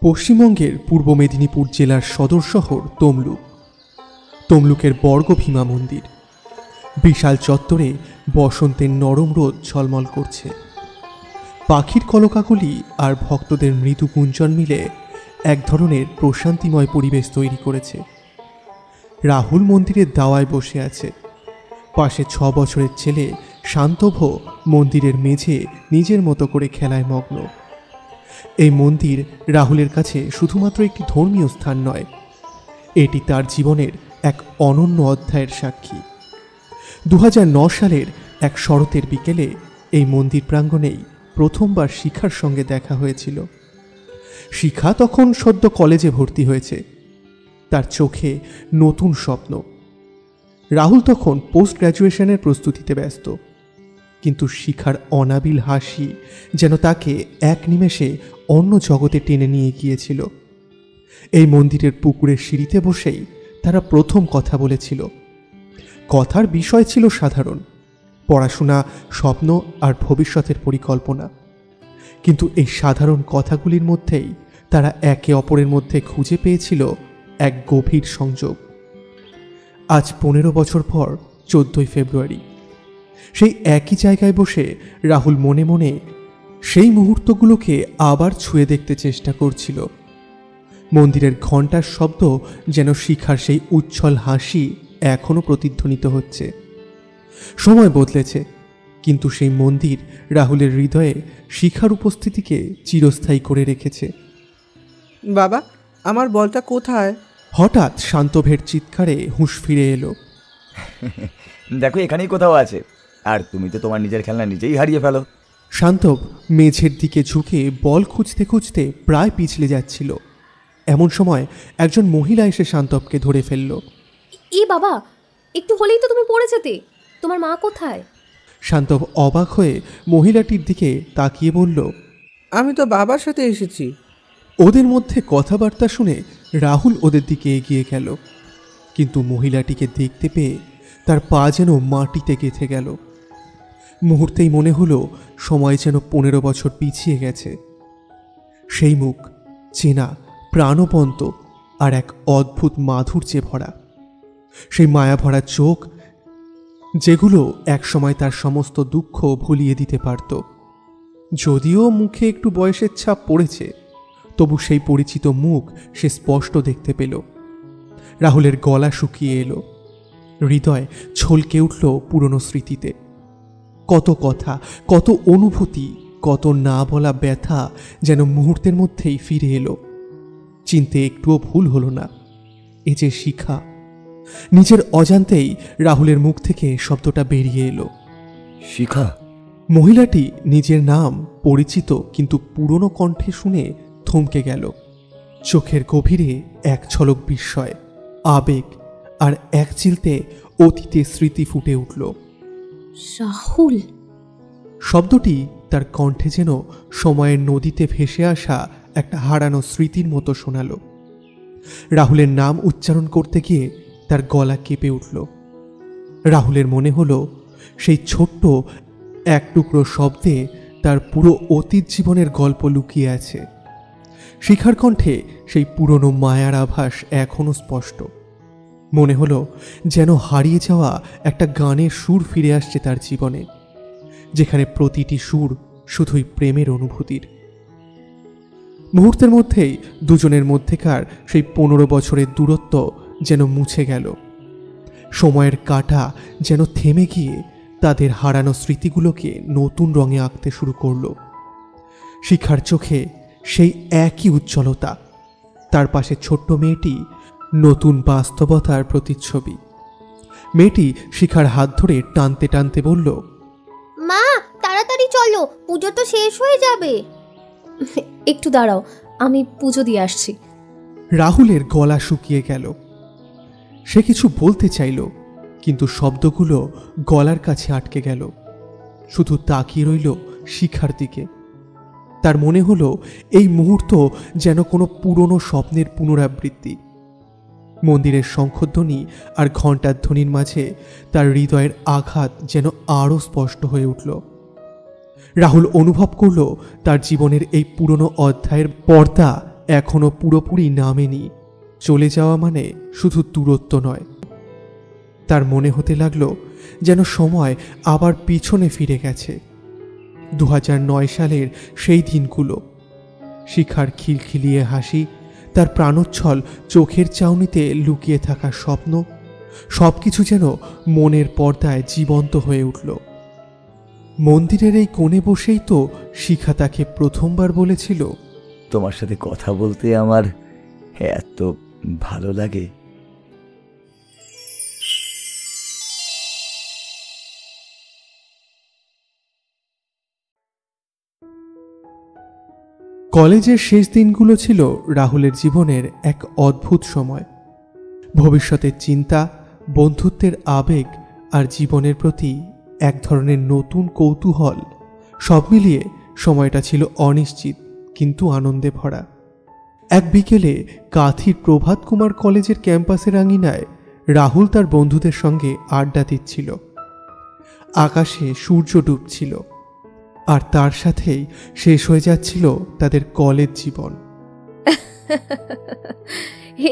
পশ্চিমবঙ্গের পূর্ব মেদিনীপুর জেলার সদর শহর তমলুক। তমলুকের বর্গভীমা মন্দির। বিশাল চত্বরে বসন্তের নরম রোদ ঝলমল করছে। পাখির কলকাকলি আর ভক্তদের মৃদু গুঞ্জন মিলে এক ধরনের প্রশান্তিময় পরিবেশ তৈরি করেছে। রাহুল মন্দিরের দাওয়ায় বসে আছে। পাশে 6 বছরের ছেলে শান্তভ মন্দিরের মেঝে নিজের মতো করে খেলায় মগ্ন। এই মন্দির রাহুলের কাছে শুধুমাত্র একটি ধর্মীয় স্থান নয়, এটি তার জীবনের এক অনন্য অধ্যায়ের সাক্ষী। 2009 সালের এক শরতের বিকেলে এই মন্দির প্রাঙ্গণেই প্রথমবার শিখার সঙ্গে দেখা হয়েছিল। শিখা তখন সদ্য কলেজে ভর্তি হয়েছে। তার চোখে নতুন স্বপ্ন। রাহুল তখন পোস্ট গ্র্যাজুয়েশনের প্রস্তুতিতে ব্যস্ত, কিন্তু শিখার অনাবিল হাসি যেন তাকে এক নিমেষে অন্য জগতে টেনে নিয়ে গিয়েছিল। এই মন্দিরের পুকুরের সিঁড়িতে বসেই তারা প্রথম কথা বলেছিল। কথার বিষয় ছিল সাধারণ, পড়াশোনা, স্বপ্ন আর ভবিষ্যতের পরিকল্পনা। কিন্তু এই সাধারণ কথাগুলির মধ্যেই তারা একে অপরের মধ্যে খুঁজে পেয়েছিল এক গভীর সংযোগ। আজ 15 বছর পর 14ই ফেব্রুয়ারি সেই একই জায়গায় বসে রাহুল মনে মনে সেই মুহূর্তগুলোকে আবার ছুঁয়ে দেখতে চেষ্টা করছিল। মন্দিরের ঘণ্টার শব্দ যেন শিখার সেই উচ্ছল হাসি এখনো প্রতিধ্বনিত হচ্ছে। সময় বদলেছে, কিন্তু সেই মন্দির রাহুলের হৃদয়ে শিখার উপস্থিতিকে চিরস্থায়ী করে রেখেছে। বাবা, আমার বলটা কোথায়? হঠাৎ শান্তভের চিৎকারে হুঁশ ফিরে এলো। দেখো, এখানেই কোথাও আছে, আর তুমি তো তোমার নিজের খেলনা নিজেই হারিয়ে ফেলো। শান্তভ মেঝের দিকে ঝুঁকে বল খুঁজতে খুঁজতে প্রায় পিছলে যাচ্ছিল। এমন সময় একজন মহিলা এসে শান্তভকে ধরে ফেলল। এ বাবা, একটু হলেই তো তুমি পড়ে যেতে। তোমার মা কোথায়? শান্তভ অবাক হয়ে মহিলাটির দিকে তাকিয়ে বলল, আমি তো বাবার সাথে এসেছি। ওদের মধ্যে কথাবার্তা শুনে রাহুল ওদের দিকে এগিয়ে গেল, কিন্তু মহিলাটিকে দেখতে পেয়ে তার পা যেন মাটিতে গেঁথে গেল। মুহূর্তেই মনে হলো সময় যেন 15 বছর পিছিয়ে গেছে। সেই মুখ চেনা, প্রাণবন্ত আর এক অদ্ভুত মাধুর্যে ভরা। সেই মায়াভরা চোখ যেগুলো একসময় তার সমস্ত দুঃখ ভুলিয়ে দিতে পারত। যদিও মুখে একটু বয়সের ছাপ পড়েছে, তবু সেই পরিচিত মুখ সে স্পষ্ট দেখতে পেল। রাহুলের গলা শুকিয়ে এলো, হৃদয় ছলকে উঠল পুরনো স্মৃতিতে। কত কথা, কত অনুভূতি, কত না বলা ব্যথা যেন মুহূর্তের মধ্যেই ফিরে এলো। চিনতে একটুও ভুল হলো না, এ যে শিখা। নিজের অজান্তেই রাহুলের মুখ থেকে শব্দটা বেরিয়ে এলো, শিখা। মহিলাটি নিজের নাম পরিচিত কিন্তু পুরনো কণ্ঠে শুনে থমকে গেল। চোখের গভীরে এক ঝলক বিস্ময়, আবেগ আর এক চিলতে অতীতের স্মৃতি ফুটে উঠল। রাহুল। শব্দটি তার কণ্ঠে যেন সময়ের নদীতে ভেসে আসা একটা হারানো স্মৃতির মতো শোনালো। রাহুলের নাম উচ্চারণ করতে গিয়ে তার গলা কেঁপে উঠল। রাহুলের মনে হলো সেই ছোট্ট এক টুকরো শব্দে তার পুরো অতীত জীবনের গল্প লুকিয়ে আছে। শিখার কণ্ঠে সেই পুরনো মায়ার আভাস এখনো স্পষ্ট। মনে হলো যেন হারিয়ে যাওয়া একটা গানের সুর ফিরে আসছে তার জীবনে, যেখানে প্রতিটি সুর শুধুই প্রেমের অনুভূতির। মুহূর্তের মধ্যেই দুজনের মধ্যেকার সেই 15 বছরের দূরত্ব যেন মুছে গেল। সময়ের কাঁটা যেন থেমে গিয়ে তাদের হারানো স্মৃতিগুলোকে নতুন রঙে আঁকতে শুরু করল। শিখার চোখে সেই একই উজ্জ্বলতা, তার পাশে ছোট্ট মেয়েটি নতুন বাস্তবতার প্রতিচ্ছবি। মেয়েটি শিখার হাত ধরে টানতে টানতে বলল, মা, তাড়াতাড়ি চলো, পুজো তো শেষ হয়ে যাবে। একটু দাঁড়াও, আমি পুজো দিয়ে আসছি। রাহুলের গলা শুকিয়ে গেল। সে কিছু বলতে চাইল, কিন্তু শব্দগুলো গলার কাছে আটকে গেল। শুধু তাকিয়ে রইল শিখার দিকে। তার মনে হলো এই মুহূর্ত যেন কোনো পুরনো স্বপ্নের পুনরাবৃত্তি। মন্দিরের শঙ্খধ্বনি আর ঘণ্টার ধ্বনির মাঝে তার হৃদয়ের আঘাত যেন আরও স্পষ্ট হয়ে উঠল। রাহুল অনুভব করল তার জীবনের এই পুরনো অধ্যায়ের পর্দা এখনো পুরোপুরি নামেনি। চলে যাওয়া মানে শুধু দূরত্ব নয়, তার মনে হতে লাগলো যেন সময় আবার পিছনে ফিরে গেছে। 2009 সালের সেই দিনগুলো, শিখার খিলখিলিয়ে হাসি, তার প্রাণোচ্ছল চোখের চাউনিতে লুকিয়ে থাকা স্বপ্ন, সবকিছু যেন মনের পর্দায় জীবন্ত হয়ে উঠল। মন্দিরের এই কোণে বসেই তো শিখা তাকে প্রথমবার বলেছিল, তোমার সাথে কথা বলতে আমার এত ভালো লাগে। কলেজের শেষ দিনগুলো ছিল রাহুলের জীবনের এক অদ্ভুত সময়। ভবিষ্যতের চিন্তা, বন্ধুত্বের আবেগ আর জীবনের প্রতি এক ধরনের নতুন কৌতূহল, সব মিলিয়ে সময়টা ছিল অনিশ্চিত কিন্তু আনন্দে ভরা। এক বিকেলে কাঁথির প্রভাত কুমার কলেজের ক্যাম্পাসের আঙিনায় রাহুল তার বন্ধুদের সঙ্গে আড্ডা দিচ্ছিল। আকাশে সূর্য ডুবছিল, আর তার সাথেই শেষ হয়ে যাচ্ছিল তাদের কলেজ জীবন।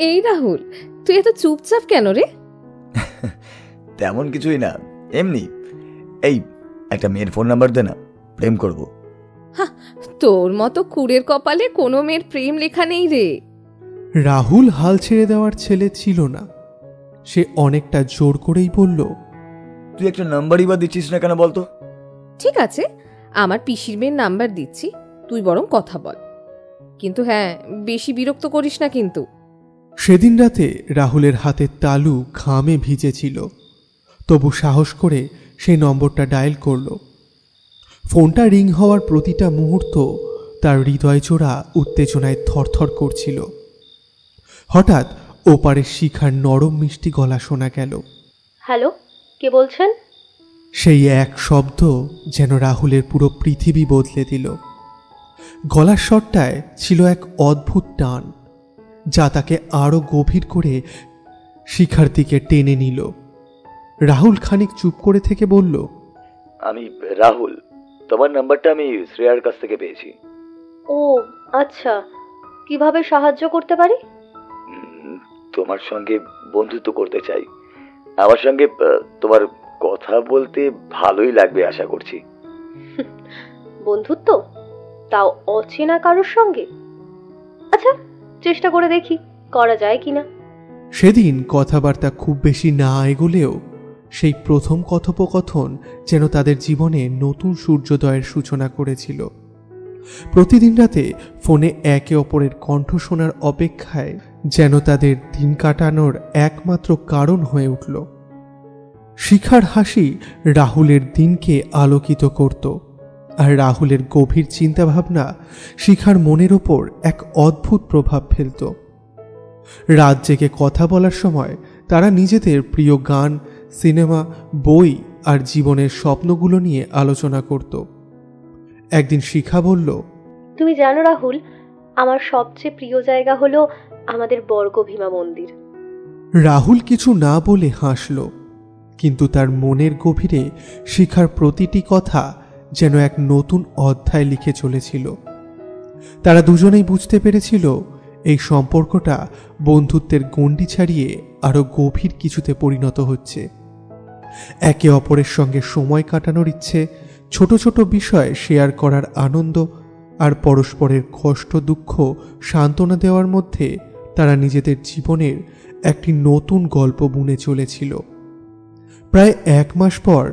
এই রাহুল, তুই এত চুপচাপ কেন রে? তেমন কিছুই না, এমনি। এই একটা মেয়ের ফোন নাম্বার দে না, প্রেম করব। তোর মতো কুড়ের কপালে কোনো মেয়ের প্রেম লেখা নেই রে। রাহুল হাল ছেড়ে দেওয়ার ছেলে ছিল না। সে অনেকটা জোর করেই বলল, তুই একটা নাম্বারই বা দিচ্ছিস না কেন বলতো? ঠিক আছে, আমার পিসির মেয়ের নাম্বার দিচ্ছি, তুই বরং কথা বল, কিন্তু হ্যাঁ, বেশি বিরক্ত করিস না কিন্তু। সেদিন রাতে রাহুলের হাতের তালু ঘামে ভিজেছিল, তবু সাহস করে সেই নম্বরটা ডায়াল করল। ফোনটা রিং হওয়ার প্রতিটা মুহূর্ত তার হৃদয় জোড়া উত্তেজনায় থরথর করছিল। হঠাৎ ওপারে শিখার নরম মিষ্টি গলা শোনা গেল। হ্যালো, কে বলছেন? সেই এক শব্দ যেন রাহুলের পুরো পৃথিবী বদলে দিল। গলার স্বরটায় ছিল এক অদ্ভুত টান, যা তাকে আরো গভীর করে শিখার দিকে টেনে নিল। রাহুল খানিক চুপ করে থেকে বলল, আমি রাহুল, তোমার নাম্বারটা আমি শ্রেয়ার কাছ থেকে পেয়েছি। ও আচ্ছা, কিভাবে সাহায্য করতে পারি? তোমার সঙ্গে বন্ধুত্ব করতে চাই। আমার সঙ্গে তোমার কথা বলতে ভালোই লাগবে আশা করছি। বন্ধুত্ব, তাও অচেনা কারোর সঙ্গে? আচ্ছা, চেষ্টা করে দেখি করা যায় কিনা। সেদিন কথাবার্তা খুব বেশি না এগোলেও সেই প্রথম কথোপকথন যেন তাদের জীবনে নতুন সূর্যোদয়ের সূচনা করেছিল। প্রতিদিন রাতে ফোনে একে অপরের কণ্ঠ শোনার অপেক্ষায় যেন তাদের দিন কাটানোর একমাত্র কারণ হয়ে উঠল। শিখার হাসি রাহুলের দিনকে আলোকিত করত, আর রাহুলের গভীর চিন্তাভাবনা শিখার মনের ওপর এক অদ্ভুত প্রভাব ফেলত। রাত জেগে কথা বলার সময় তারা নিজেদের প্রিয় গান, সিনেমা, বই আর জীবনের স্বপ্নগুলো নিয়ে আলোচনা করত। একদিন শিখা বলল, তুমি জানো রাহুল, আমার সবচেয়ে প্রিয় জায়গা হলো আমাদের বর্গভীমা মন্দির। রাহুল কিছু না বলে হাসল, কিন্তু তার মনের গভীরে শিখার প্রতিটি কথা যেন এক নতুন অধ্যায় লিখে চলেছিল। তারা দুজনেই বুঝতে পেরেছিল এই সম্পর্কটা বন্ধুত্বের গণ্ডি ছাড়িয়ে আরো গভীর কিছুতে পরিণত হচ্ছে। একে অপরের সঙ্গে সময় কাটানোর ইচ্ছে, ছোট ছোট বিষয় শেয়ার করার আনন্দ আর পরস্পরের কষ্ট দুঃখ সান্ত্বনা দেওয়ার মধ্যে তারা নিজেদের জীবনের একটি নতুন গল্প বুনে চলেছিল। প্রায় 1 মাস পর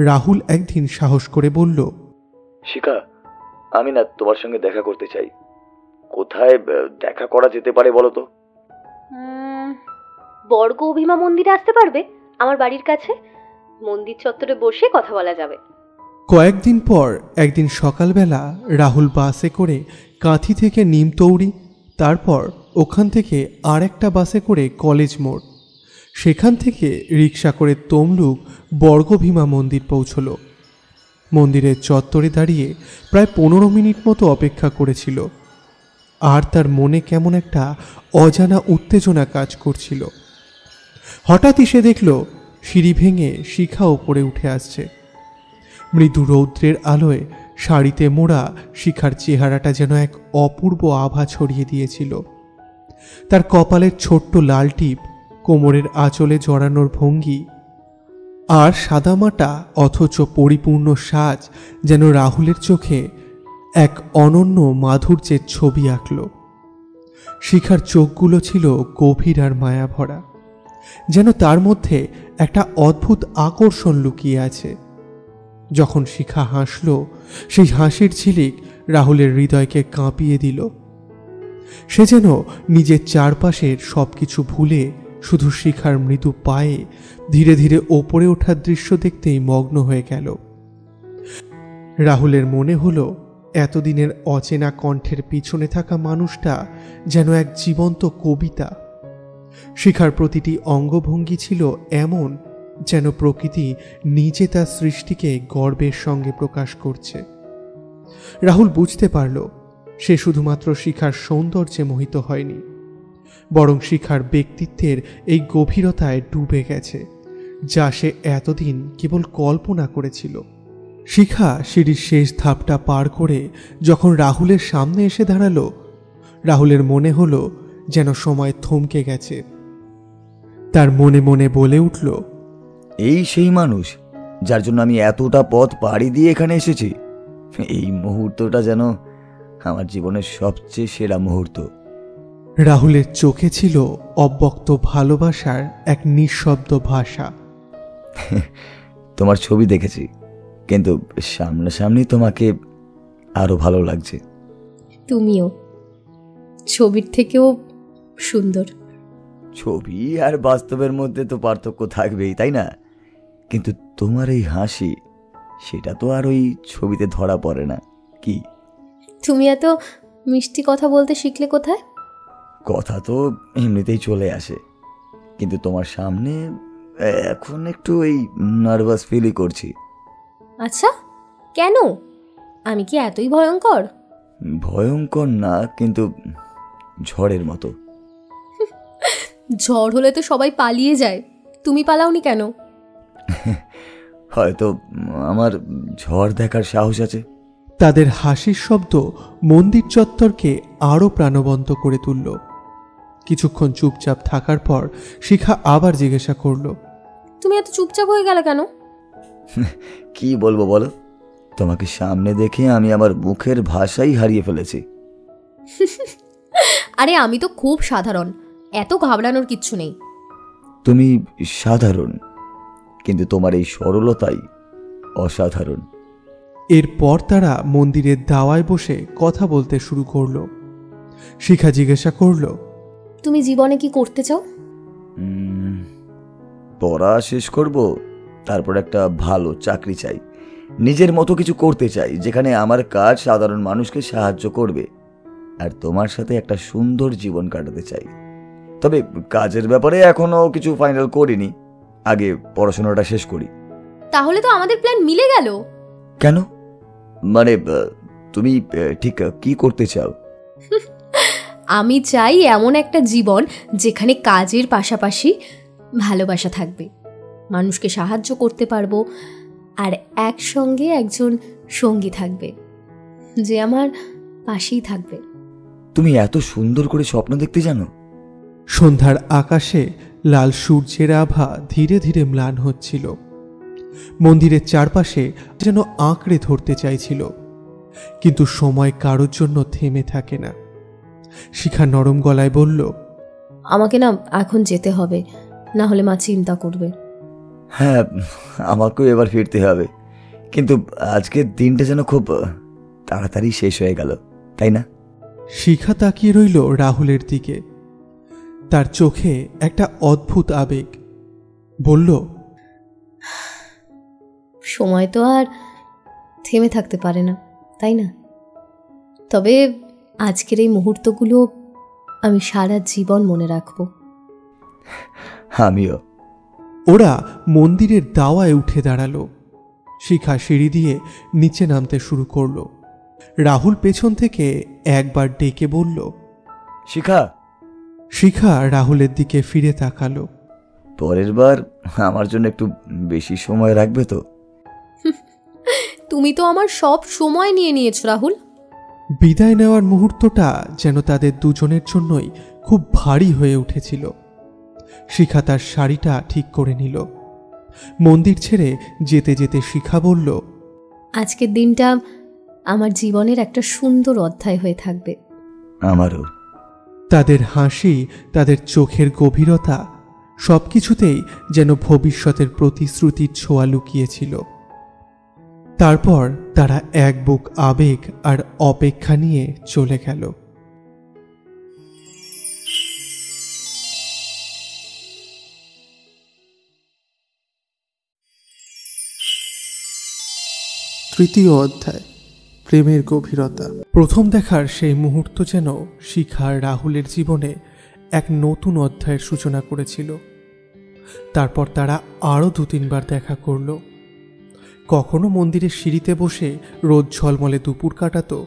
রাহুল একদিন সাহস করে বলল, শিখা, আমি না তোমার সঙ্গে দেখা করতে চাই। কোথায় দেখা করা যেতে পারে বলো তো? বর্গভীমা মন্দিরে আসতে পারবে? আমার বাড়ির কাছে মন্দির চত্বরে বসে কথা বলা যাবে। কয়েকদিন পর একদিন সকালবেলা রাহুল বাসে করে কাঁথি থেকে নিমতৌড়ি, তারপর ওখান থেকে আর একটা বাসে করে কলেজ মোড়, সেখান থেকে রিক্সা করে তমলুক বর্গভীমা মন্দির পৌঁছল। মন্দিরের চত্বরে দাঁড়িয়ে প্রায় 15 মিনিট মতো অপেক্ষা করেছিল, আর তার মনে কেমন একটা অজানা উত্তেজনা কাজ করছিল। হঠাৎই সে দেখল সিঁড়ি ভেঙে শিখা ওপরে উঠে আসছে। মৃদু রৌদ্রের আলোয় শাড়িতে মোড়া শিখার চেহারাটা যেন এক অপূর্ব আভা ছড়িয়ে দিয়েছিল। তার কপালের ছোট্ট লাল টিপ, কোমরের আঁচলে জড়ানোর ভঙ্গি আর সাদামাটা অথচ পরিপূর্ণ সাজ যেন রাহুলের চোখে এক অনন্য মাধুর্যের ছবি আঁকল। শিখার চোখগুলো ছিল গভীর আর মায়া ভরা, যেন তার মধ্যে একটা অদ্ভুত আকর্ষণ লুকিয়ে আছে। যখন শিখা হাসল, সেই হাসির ঝিলিক রাহুলের হৃদয়কে কাঁপিয়ে দিল। সে যেন নিজের চারপাশের সবকিছু ভুলে শুধু শিখার মৃদু পায়ে ধীরে ধীরে ওপরে ওঠার দৃশ্য দেখতেই মগ্ন হয়ে গেল। রাহুলের মনে হলো এতদিনের অচেনা কণ্ঠের পিছনে থাকা মানুষটা যেন এক জীবন্ত কবিতা। শিখার প্রতিটি অঙ্গভঙ্গি ছিল এমন যেন প্রকৃতি নিজে তার সৃষ্টিকে গর্বের সঙ্গে প্রকাশ করছে। রাহুল বুঝতে পারল সে শুধুমাত্র শিখার সৌন্দর্যে মোহিত হয়নি, বরং শিখার ব্যক্তিত্বের এই গভীরতায় ডুবে গেছে, যা সে এতদিন কেবল কল্পনা করেছিল। শিখা সিঁড়ির শেষ ধাপটা পার করে যখন রাহুলের সামনে এসে দাঁড়ালো, রাহুলের মনে হলো যেন সময় থমকে গেছে। তার মনে মনে বলে উঠল, এই সেই মানুষ যার জন্য আমি এতটা পথ পাড়ি দিয়ে এখানে এসেছি। এই মুহূর্তটা যেন আমার জীবনের সবচেয়ে সেরা মুহূর্ত। রাহুলের চোখে ছিল অব্যক্ত ভালোবাসার এক নিঃশব্দ ভাষা। তোমার ছবি দেখেছি, কিন্তু সামনাসামনি তোমাকে আরো ভালো লাগছে। তুমিও ছবির থেকেও সুন্দর। ছবি আর বাস্তবের মধ্যে তো পার্থক্য থাকবেই, তাই না? কিন্তু তোমার এই হাসি, সেটা তো আর ওই ছবিতে ধরা পড়ে না। কি তুমি এত মিষ্টি কথা বলতে শিখলে কোথায়? কথা তো এমনিতেই চলে আসে, কিন্তু তোমার সামনে এখন একটু এই নার্ভাস ফিলই করছি। আচ্ছা, কেন? আমি কি এতই ভয়ঙ্কর? ভয়ঙ্কর না, কিন্তু ঝড়ের মতো। ঝড় হলে তো সবাই পালিয়ে যায়, তুমি পালাওনি কেন? হয়তো আমার ঝড় দেখার সাহস আছে। তাদের হাসির শব্দ মন্দির চত্বরকে আরো প্রাণবন্ত করে তুলল। কিছুক্ষণ চুপচাপ থাকার পর শিখা আবার জিজ্ঞাসা করল, তুমি এত চুপচাপ হয়ে গেলে কেন? কি বলবো বলো, তোমাকে সামনে দেখে আমি আমার মুখের ভাষাই হারিয়ে ফেলেছি। আরে আমি তো খুব সাধারণ, এত ঘাবড়ানোর কিচ্ছু নেই। তুমি সাধারণ, কিন্তু তোমার এই সরলতাই অসাধারণ। এরপর তারা মন্দিরের দাওয়ায় বসে কথা বলতে শুরু করলো। শিখা জিজ্ঞাসা করল, তুমি জীবনে কি করতে চাও? পড়া শেষ করব, তারপর একটা ভালো চাকরি চাই। নিজের মতো কিছু করতে চাই, যেখানে আমার কাজ সাধারণ মানুষকে সাহায্য করবে। আর তোমার সাথে একটা সুন্দর জীবন কাটাতে চাই। তবে কাজের ব্যাপারে এখনো কিছু ফাইনাল করিনি, আগে পড়াশোনাটা শেষ করি। তাহলে তো আমাদের প্ল্যান মিলে গেল। কেন? মানে তুমি ঠিক কি করতে চাও? আমি চাই এমন একটা জীবন যেখানে কাজের পাশাপাশি ভালোবাসা থাকবে, মানুষকে সাহায্য করতে পারবো, আর একসঙ্গে একজন সঙ্গী থাকবে যে আমার পাশেই থাকবে। তুমি এত সুন্দর করে স্বপ্ন দেখতে জানো? সন্ধ্যার আকাশে লাল সূর্যের আভা ধীরে ধীরে ম্লান হচ্ছিল। মন্দিরের চারপাশে যেন আঁকড়ে ধরতে চাইছিল, কিন্তু সময় কারোর জন্য থেমে থাকে না। শিখা নরম গলায় বলল, আমাকে না এখন যেতে হবে, না হলে মা চিন্তা করবে। হ্যাঁ, আমাকেও এবার ফিরতে হবে, কিন্তু আজকের দিনটা যেন খুব তাড়াতাড়ি শেষ হয়ে গেল, তাই না? শিখা তাকিয়ে রইল রাহুলের দিকে। তার চোখে একটা অদ্ভুত আবেগ। বলল, সময় তো আর থেমে থাকতে পারে না, তাই না? তবে আজকের এই মুহূর্তগুলো আমি সারা জীবন মনে রাখব। আমিও। ওরা মন্দিরের দাওয়ায় উঠে দাঁড়ালো। শিখা সিঁড়ি দিয়ে নিচে নামতে শুরু করলো। রাহুল পেছন থেকে একবার ডেকে বলল, শিখা। শিখা রাহুলের দিকে ফিরে তাকালো। পরের বার আমার জন্য একটু বেশি সময় রাখবে তো? তুমি তো আমার সব সময় নিয়ে নিয়েছো রাহুল। বিদায় নেওয়ার মুহূর্তটা যেন তাদের দুজনের জন্যই খুব ভারী হয়ে উঠেছিল। শিখা তার শাড়িটা ঠিক করে নিল। মন্দির ছেড়ে যেতে যেতে শিখা বলল, আজকের দিনটা আমার জীবনের একটা সুন্দর অধ্যায় হয়ে থাকবে। আমারও। তাদের হাসি, তাদের চোখের গভীরতা সবকিছুতেই যেন ভবিষ্যতের প্রতিশ্রুতির ছোঁয়া লুকিয়েছিল। তারপর তারা এক বুক আবেগ আর অপেক্ষা নিয়ে চলে গেল। তৃতীয় অধ্যায়, প্রেমের গভীরতা। প্রথম দেখার সেই মুহূর্ত যেন শিখা আর রাহুলের জীবনে এক নতুন অধ্যায়ের সূচনা করেছিল। তারপর তারা আরও 2-3 বার দেখা করল। কখনো মন্দিরের সিঁড়িতে বসে রোদ ঝলমলে দুপুর কাটাতো,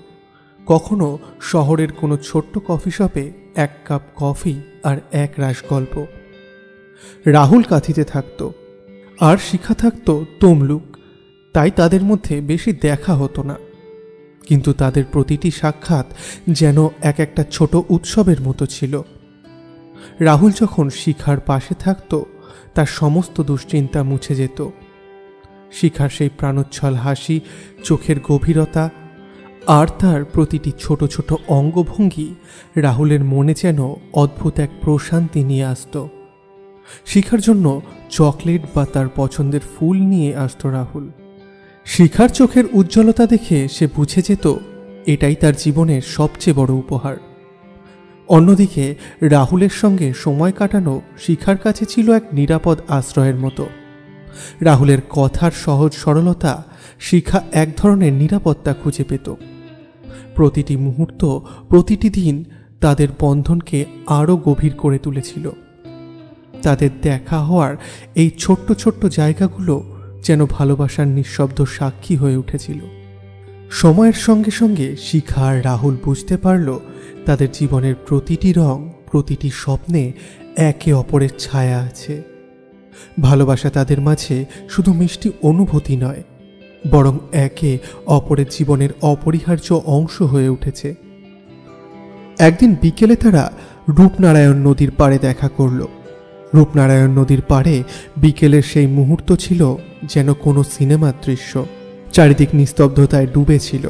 কখনো শহরের কোনো ছোট্ট কফি শপে 1 কাপ কফি আর 1 রাশ গল্প। রাহুল কাঁথিতে থাকতো আর শিখা থাকতো তমলুক, তাই তাদের মধ্যে বেশি দেখা হতো না। কিন্তু তাদের প্রতিটি সাক্ষাৎ যেন একটা ছোট উৎসবের মতো ছিল। রাহুল যখন শিখার পাশে থাকতো তার সমস্ত দুশ্চিন্তা মুছে যেত। শিখার সেই প্রাণোচ্ছল হাসি, চোখের গভীরতা আর তার প্রতিটি ছোট ছোট অঙ্গভঙ্গি রাহুলের মনে যেন অদ্ভুত এক প্রশান্তি নিয়ে আসত। শিখার জন্য চকলেট বা তার পছন্দের ফুল নিয়ে আসত রাহুল। শিখার চোখের উজ্জ্বলতা দেখে সে বুঝে যেত এটাই তার জীবনের সবচেয়ে বড় উপহার। অন্যদিকে রাহুলের সঙ্গে সময় কাটানো শিখার কাছে ছিল এক নিরাপদ আশ্রয়ের মতো। রাহুলের কথার সহজ সরলতা শিখা এক ধরনের নিরাপত্তা খুঁজে পেত। প্রতিটি মুহূর্ত, প্রতিটি দিন তাদের বন্ধনকে আরও গভীর করে তুলেছিল। তাদের দেখা হওয়ার এই ছোট্ট ছোট্ট জায়গাগুলো যেন ভালোবাসার নিঃশব্দ সাক্ষী হয়ে উঠেছিল। সময়ের সঙ্গে সঙ্গে শিখা আর রাহুল বুঝতে পারল তাদের জীবনের প্রতিটি রং, প্রতিটি স্বপ্নে একে অপরের ছায়া আছে। ভালোবাসা তাদের মাঝে শুধু মিষ্টি অনুভূতি নয়, বরং একে অপরের জীবনের অপরিহার্য অংশ হয়ে উঠেছে। একদিন বিকেলে তারা রূপনারায়ণ নদীর পাড়ে দেখা করল। রূপনারায়ণ নদীর পাড়ে বিকেলের সেই মুহূর্ত ছিল যেন কোনো সিনেমার দৃশ্য। চারিদিক নিস্তব্ধতায় ডুবে ছিল।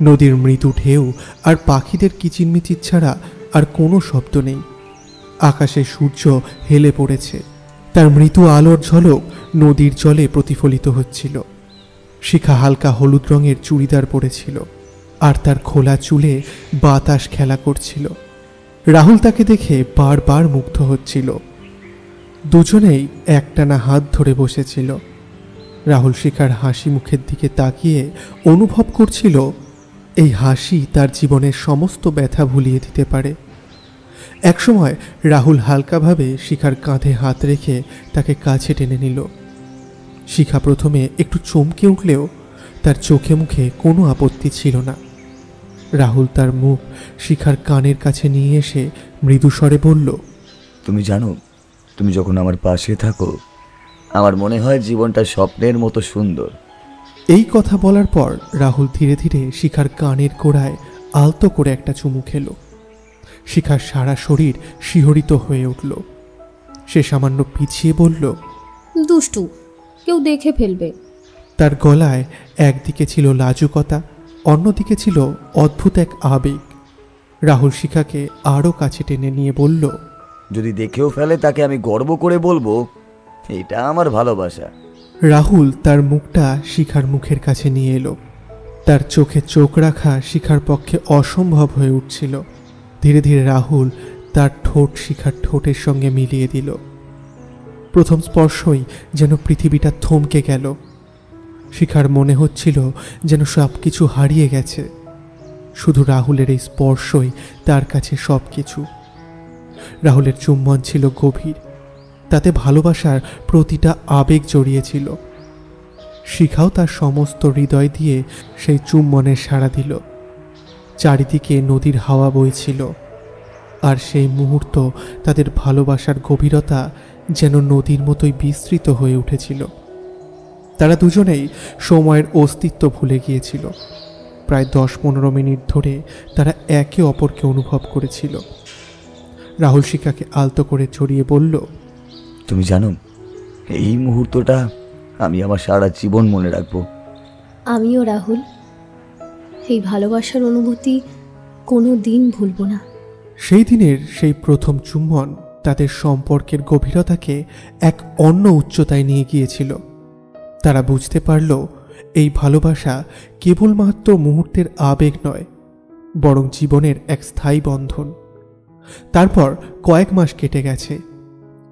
নদীর মৃদু ঢেউ আর পাখিদের কিচিরমিচির ছাড়া আর কোনো শব্দ নেই। আকাশে সূর্য হেলে পড়েছে, তার মৃদু আলোর ঝলক নদীর জলে প্রতিফলিত হচ্ছিল। শিখা হালকা হলুদ রঙের চুড়িদার পরেছিল আর তার খোলা চুলে বাতাস খেলা করছিল। রাহুল তাকে দেখে বারবার মুগ্ধ হচ্ছিল। দুজনেই একটানা হাত ধরে বসেছিল। রাহুল শিখার হাসি মুখের দিকে তাকিয়ে অনুভব করছিল এই হাসি তার জীবনের সমস্ত ব্যথা ভুলিয়ে দিতে পারে। একসময় রাহুল হালকাভাবে শিখার কাঁধে হাত রেখে তাকে কাছে টেনে নিল। শিখা প্রথমে একটু চমকে উঠলেও তার চোখে মুখে কোনো আপত্তি ছিল না। রাহুল তার মুখ শিখার কানের কাছে নিয়ে এসে মৃদুস্বরে বলল, তুমি জানো, তুমি যখন আমার পাশে থাকো আমার মনে হয় জীবনটা স্বপ্নের মতো সুন্দর। এই কথা বলার পর রাহুল ধীরে ধীরে শিখার কানের গোড়ায় আলতো করে একটা চুমু খেল। শিখার সারা শরীর শিহরিত হয়ে উঠল। সে সামান্য পিছিয়ে বলল, দুষ্টু, কেউ দেখে ফেলবে। তার গলায় একদিকে ছিল লাজুকতা, অন্যদিকে ছিল অদ্ভুত এক আবেগ। রাহুল শিখাকে আরও কাছে টেনে নিয়ে বলল, যদি দেখেও ফেলে তাকে আমি গর্ব করে বলবো এটা আমার ভালোবাসা। রাহুল তার মুখটা শিখার মুখের কাছে নিয়ে এলো। তার চোখে চোখ রাখা শিখার পক্ষে অসম্ভব হয়ে উঠছিল। ধীরে ধীরে রাহুল তার ঠোঁট শিখার ঠোঁটের সঙ্গে মিলিয়ে দিল। প্রথম স্পর্শই যেন পৃথিবীটা থমকে গেল। শিখার মনে হচ্ছিল যেন সব কিছু হারিয়ে গেছে। শুধু রাহুলের এই স্পর্শই তার কাছে সব কিছু। রাহুলের চুম্বন ছিল গভীর, তাতে ভালোবাসার প্রতিটা আবেগ জড়িয়েছিল। শিখাও তার সমস্ত হৃদয় দিয়ে সেই চুম্বনের সাড়া দিল। চারিদিকে নদীর হাওয়া বইছিল, আর সেই মুহূর্ত তাদের ভালোবাসার গভীরতা যেন নদীর মতোই বিস্তৃত হয়ে উঠেছিল। তারা দুজনেই সময়ের অস্তিত্ব ভুলে গিয়েছিল। প্রায় 10-15 মিনিট ধরে তারা একে অপরকে অনুভব করেছিল। রাহুল শিখাকে আলতো করে জড়িয়ে বলল, তুমি জানো, এই মুহূর্তটা আমি আমার সারা জীবন মনে রাখবো। আমিও রাহুল, এই ভালোবাসার অনুভূতি কোনো দিন ভুলব না। সেই দিনের সেই প্রথম চুম্বন তাদের সম্পর্কের গভীরতাকে এক অন্য উচ্চতায় নিয়ে গিয়েছিল। তারা বুঝতে পারল এই ভালোবাসা কেবলমাত্র মুহূর্তের আবেগ নয়, বরং জীবনের এক স্থায়ী বন্ধন। তারপর কয়েক মাস কেটে গেছে।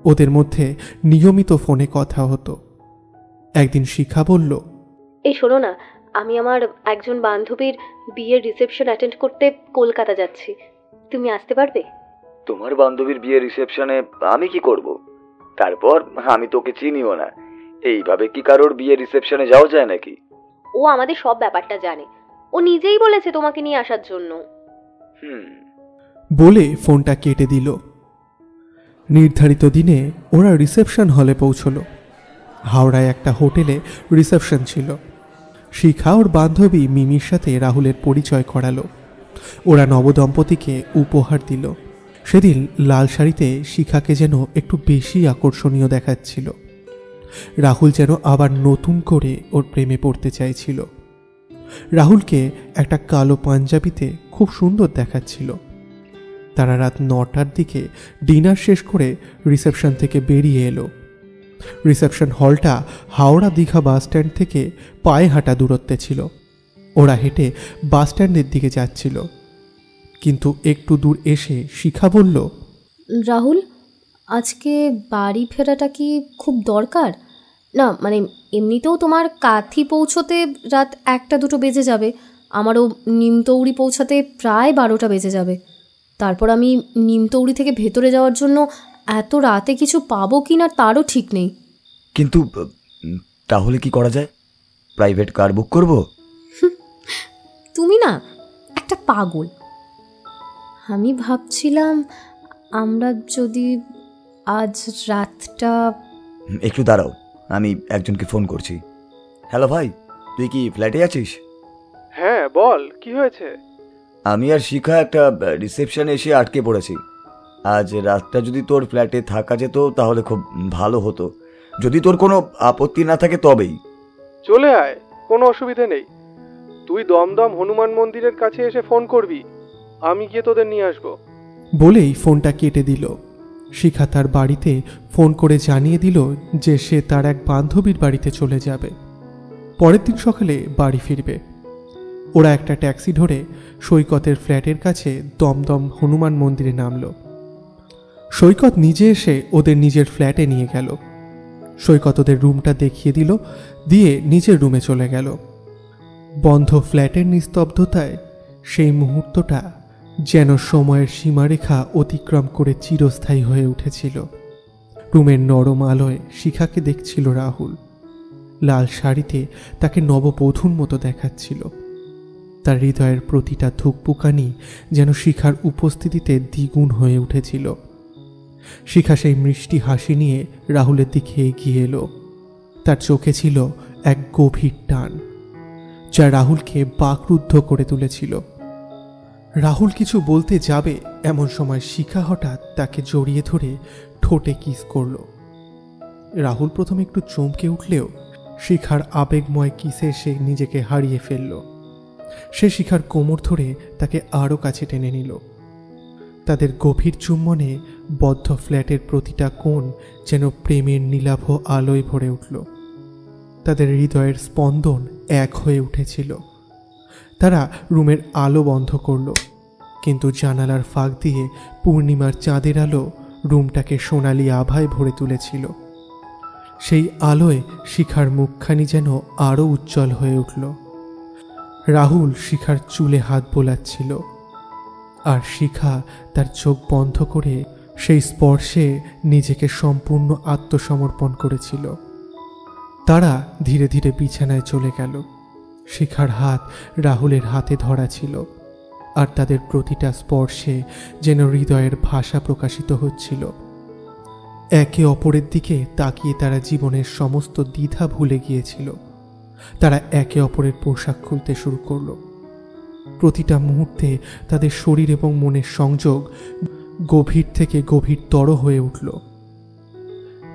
ওদের মধ্যে নিয়মিত ফোনে কথা হতো। একদিন শিখা বলল, এই শোনো না, আমি আমার একজন বান্ধবীর বিয়ের রিসেপশন অ্যাটেন্ড করতে কলকাতা যাচ্ছি, তুমি আসতে পারবে? তোমার বান্ধবীর বিয়ের রিসেপশনে আমি কি করব? তারপর আমি তোকে চিনিও না, এইভাবে কি কারোর বিয়ের রিসেপশনে যাওয়া যায় নাকি? ও আমাদের সব ব্যাপারটা জানে, ও নিজেই বলেছে তোমাকে নিয়ে আসার জন্য। বলে ফোনটা কেটে দিল। নির্ধারিত দিনে ওরা রিসেপশন হলে পৌঁছল। হাওড়ায় একটা হোটেলে রিসেপশন ছিল। শিখা ওর বান্ধবী মিমির সাথে রাহুলের পরিচয় করালো। ওরা নবদম্পতিকে উপহার দিল। সেদিন লাল শাড়িতে শিখাকে যেন একটু বেশি আকর্ষণীয় দেখাচ্ছিল। রাহুল যেন আবার নতুন করে ওর প্রেমে পড়তে চাইছিল। রাহুলকে একটা কালো পাঞ্জাবিতে খুব সুন্দর দেখাচ্ছিল। তারা রাত 9টার দিকে ডিনার শেষ করে রিসেপশন থেকে বেরিয়ে এলো। রিসেপশন হলটা হাওড়া দীঘা বাস স্ট্যান্ড থেকে পায়ে হাঁটা দূরত্বে ছিল। ওরা হেঁটে বাস স্ট্যান্ডের দিকে যাচ্ছিল, কিন্তু একটু দূর এসে শিখা বলল, রাহুল, আজকে বাড়ি ফেরাটা কি খুব দরকার? না মানে এমনিতেও তোমার কাথি পৌঁছতে রাত 1-2 বেজে যাবে, আমারও নিমতৌড়ি পৌঁছাতে প্রায় 12টা বেজে যাবে। তারপর আমি নিমতৌড়ি থেকে ভেতরে যাওয়ার জন্য এত রাতে কিছু পাবো কি না তারও ঠিক নেই। কিন্তু তাহলে কি করা যায়? প্রাইভেট কার বুক করব? তুমি না একটা পাগল। আমি ভাবছিলাম আমরা যদি আজ রাতটা... একটু দাঁড়াও, আমি একজনকে ফোন করছি। হ্যালো ভাই, তুই কি ফ্ল্যাটে আছিস? হ্যাঁ বল, কি হয়েছে? আমি আর শিখা একটা রিসেপশনে এসে আটকে পড়েছি। আজ রাতটা যদি তোর ফ্ল্যাটে থাকা যেত তাহলে খুব ভালো হতো, যদি তোর কোনো আপত্তি না থাকে তবেই। চলে আয়, কোনো অসুবিধা নেই। তুই দমদম হনুমান মন্দিরের কাছে এসে ফোন করবি, আমি গিয়ে তোদের নিয়ে আসবো। বলেই ফোনটা কেটে দিল। শিখা তার বাড়িতে ফোন করে জানিয়ে দিল যে সে তার এক বান্ধবীর বাড়িতে চলে যাবে, পরের দিন সকালে বাড়ি ফিরবে। ওরা একটা ট্যাক্সি ধরে সৈকতের ফ্ল্যাটের কাছে দমদম হনুমান মন্দিরে নামল। সৈকত নিজে এসে ওদের নিজের ফ্ল্যাটে নিয়ে গেল। সৈকত ওদের রুমটা দেখিয়ে দিল, দিয়ে নিজের রুমে চলে গেল। বন্ধ ফ্ল্যাটের নিস্তব্ধতায় সেই মুহূর্তটা যেন সময়ের সীমারেখা অতিক্রম করে চিরস্থায়ী হয়ে উঠেছিল। রুমের নরম আলোয় শিখাকে দেখছিল রাহুল। লাল শাড়িতে তাকে নববধূর মতো দেখাচ্ছিল। তার হৃদয়ের প্রতিটা ধুকপুকানি যেন শিখার উপস্থিতিতে দ্বিগুণ হয়ে উঠেছিল। শিখা সেই মিষ্টি হাসি নিয়ে রাহুলের দিকে এগিয়ে এলো। তার চোখে ছিল এক গভীর টান, যা রাহুলকে বাকরুদ্ধ করে তুলেছিল। রাহুল কিছু বলতে যাবে এমন সময় শিখা হঠাৎ তাকে জড়িয়ে ধরে ঠোঁটে কিস করল। রাহুল প্রথমে একটু চমকে উঠলেও শিখার আবেগময় কিসে সে নিজেকে হারিয়ে ফেলল। সে শিখার কোমর ধরে তাকে আরও কাছে টেনে নিল। তাদের গভীর চুম্বনে বদ্ধ ফ্ল্যাটের প্রতিটা কোণ যেন প্রেমের নীলাভ আলোয় ভরে উঠল। তাদের হৃদয়ের স্পন্দন এক হয়ে উঠেছিল। তারা রুমের আলো বন্ধ করল, কিন্তু জানালার ফাঁক দিয়ে পূর্ণিমার চাঁদের আলো রুমটাকে সোনালি আভায় ভরে তুলেছিল। সেই আলোয় শিখার মুখখানি যেন আরও উজ্জ্বল হয়ে উঠল। রাহুল শিখার চুলে হাত বোলাচ্ছিল, আর শিখা তার চোখ বন্ধ করে সেই স্পর্শে নিজেকে সম্পূর্ণ আত্মসমর্পণ করেছিল। তারা ধীরে ধীরে বিছানায় চলে গেল। শিখার হাত রাহুলের হাতে ধরা ছিল, আর তাদের প্রতিটা স্পর্শে যেন হৃদয়ের ভাষা প্রকাশিত হচ্ছিল। একে অপরের দিকে তাকিয়ে তারা জীবনের সমস্ত দ্বিধা ভুলে গিয়েছিল। তারা একে অপরের পোশাক খুলতে শুরু করলো। প্রতিটা মুহূর্তে তাদের শরীর এবং মনের সংযোগ গভীর থেকে গভীরতর হয়ে উঠল।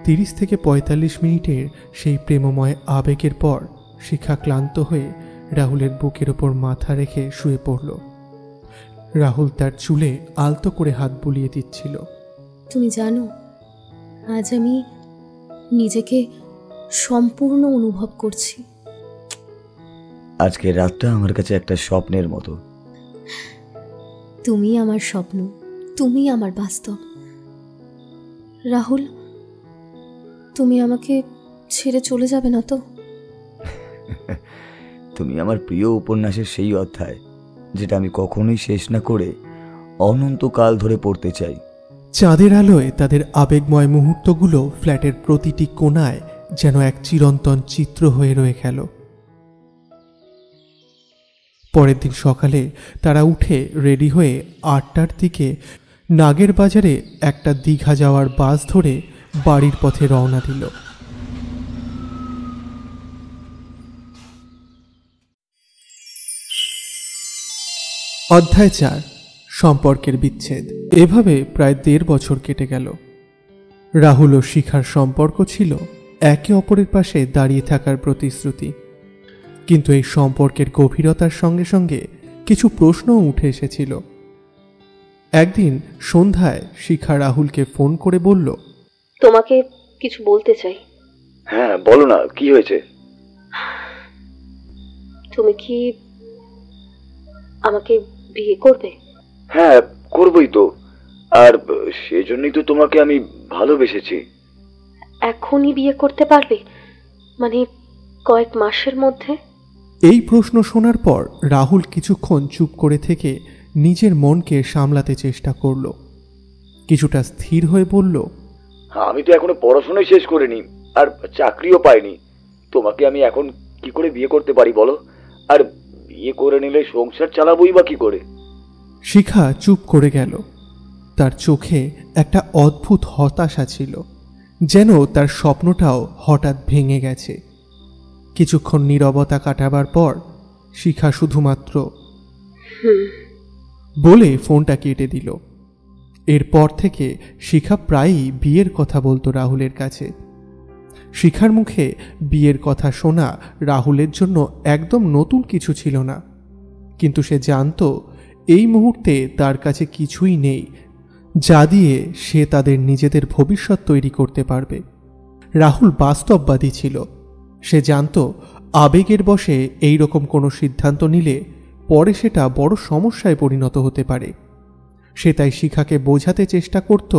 30 থেকে 45 মিনিটের সেই প্রেমময় আবেগের পর শিখা ক্লান্ত হয়ে রাহুলের বুকের ওপর মাথা রেখে শুয়ে পড়ল। রাহুল তার চুলে আলতো করে হাত বুলিয়ে দিচ্ছিল। তুমি জানো, আজ আমি নিজেকে সম্পূর্ণ অনুভব করছি। আজকের রাতটা আমার কাছে একটা স্বপ্নের মতো। তুমি আমার স্বপ্ন, তুমি আমার বাস্তব। রাহুল, তুমি আমাকে ছেড়ে চলে যাবে না তো? তুমি আমার প্রিয় উপন্যাসের সেই অধ্যায় যেটা আমি কখনোই শেষ না করে অনন্তকাল ধরে পড়তে চাই। চাঁদের আলোয় তাদের আবেগময় মুহূর্তগুলো ফ্ল্যাটের প্রতিটি কোণায় যেন এক চিরন্তন চিত্র হয়ে রয়ে গেল। পরের দিন সকালে তারা উঠে রেডি হয়ে 8টার দিকে নাগের বাজারে একটা দীঘা যাওয়ার বাস ধরে বাড়ির পথে রওনা দিল। অধ্যায় 4, সম্পর্কের বিচ্ছেদ। এভাবে প্রায় 1.5 বছর কেটে গেল। রাহুল ও শিখার সম্পর্ক ছিল একে অপরের পাশে দাঁড়িয়ে থাকার প্রতিশ্রুতি, কিন্তু এই সম্পর্কের গভীরতার সঙ্গে সঙ্গে কিছু প্রশ্নও উঠে এসেছিল। একদিন সন্ধ্যায় শিখা রাহুলকে ফোন করে বলল, তোমাকে কিছু বলতে চাই। হ্যাঁ বলো না, কি হয়েছে? তুমি কি আমাকে বিয়ে করবে? হ্যাঁ করবই তো, আর সেজন্যই তো তোমাকে আমি ভালোবেসেছি। এখনই বিয়ে করতে পারবে? মানে কয়েক মাসের মধ্যে? এই প্রশ্ন শোনার পর রাহুল কিছুক্ষণ চুপ করে থেকে নিজের মনকে সামলাতে চেষ্টা করল। কিছুটা স্থির হয়ে বলল, আমি তো এখনো পড়াশোনাই শেষ করিনি, আর চাকরিও পাইনি। তোমাকে আমি এখন কি করে বিয়ে করতে পারি বলো? আর বিয়ে করে নিলে সংসার চালাবোই বা কি করে? শিখা চুপ করে গেল। তার চোখে একটা অদ্ভুত হতাশা ছিল, যেন তার স্বপ্নটাও হঠাৎ ভেঙে গেছে। কিছুক্ষণ নীরবতা কাটাবার পর শিখা শুধুমাত্র বলে ফোনটা কেটে দিল। এরপর থেকে শিখা প্রায়ই বিয়ের কথা বলতো রাহুলের কাছে। শিখার মুখে বিয়ের কথা শোনা রাহুলের জন্য একদম নতুন কিছু ছিল না, কিন্তু সে জানতো এই মুহূর্তে তার কাছে কিছুই নেই যা দিয়ে সে তাদের নিজেদের ভবিষ্যৎ তৈরি করতে পারবে। রাহুল বাস্তববাদী ছিল। সে জানতো আবেগের বশে এই রকম কোনো সিদ্ধান্ত নিলে পরে সেটা বড় সমস্যায় পরিণত হতে পারে। সে তাই শিখাকে বোঝাতে চেষ্টা করত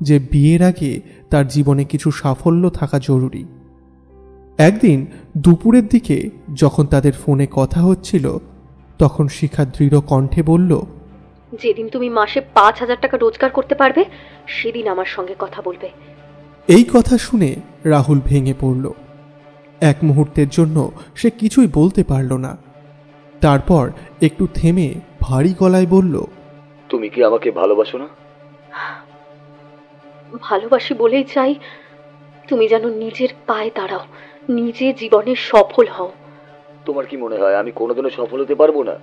যে বিয়ের আগে তার জীবনে কিছু সাফল্য থাকা জরুরি। একদিন দুপুরের দিকে যখন তাদের ফোনে কথা হচ্ছিল, তখন শিখা দৃঢ় কণ্ঠে বলল, যেদিন তুমি মাসে 5,000 টাকা রোজগার করতে পারবে সেদিন আমার সঙ্গে কথা বলবে। এই কথা শুনে রাহুল ভেঙে পড়ল। এক মুহূর্তের জন্য সে কিছুই বলতে পারল না। তারপর একটু থেমে ভারী গলায় বলল, তুমি কি আমাকে ভালোবাসো না? ভালোবাসি বলেই চাই তুমি যেন নিজের পায়ে দাঁড়াও, নিজে জীবনে সফল হও। তোমার কি মনে হয় আমি কোনোদিনও সফল হতে পারবো না?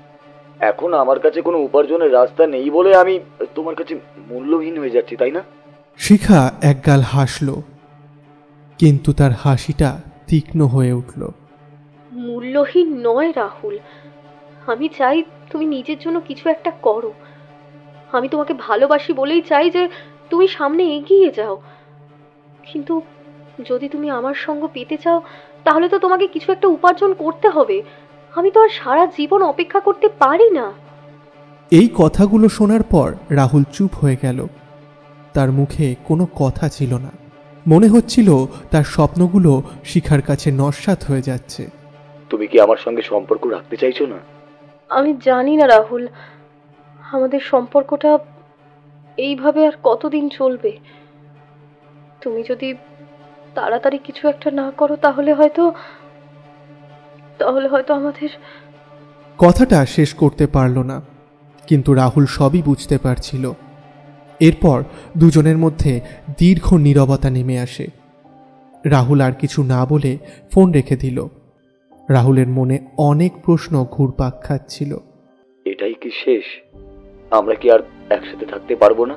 এখন আমার কাছে কোনো উপার্জনের রাস্তা নেই বলে আমি তোমার কাছে মূল্যহীন হয়ে যাচ্ছি, তাই না? শিখা একগাল হাসল, কিন্তু তার হাসিটা তীক্ষ্ণ হয়ে উঠল। মূল্যহীন নয় রাহুল, আমি চাই তুমি নিজের জন্য কিছু একটা করো। আমি তোমাকে ভালোবাসি বলেই চাই যে তুমি সামনে এগিয়ে যাও, কিন্তু যদি তুমি আমার সঙ্গ পেতে চাও তাহলে তো তোমাকে কিছু একটা উপার্জন করতে হবে। আমি তো আর সারা জীবন অপেক্ষা করতে পারি না। এই কথাগুলো শোনার পর রাহুল চুপ হয়ে গেল। তার মুখে কোনো কথা ছিল না। মনে হচ্ছিল তার স্বপ্নগুলো শিখার কাছে নস্যাৎ হয়ে যাচ্ছে। তুমি কি আমার সঙ্গে সম্পর্ক রাখতে চাইছো না? আমি জানি না রাহুল, আমাদের সম্পর্কটা এইভাবে আর কতদিন চলবে। তুমি যদি তাড়াতাড়ি কিছু একটা না করো তাহলে হয়তো আমাদের... কথাটা শেষ করতে পারল না, কিন্তু রাহুল সবই বুঝতে পারছিল। এরপর দুজনের মধ্যে দীর্ঘ নীরবতা নেমে আসে। রাহুল আর কিছু না বলে ফোন রেখে দিল। রাহুলের মনে অনেক প্রশ্ন ঘুরপাক খাচ্ছিল। এটাই কি শেষ? আমরা কি আর একসাথে থাকতে পারবো না?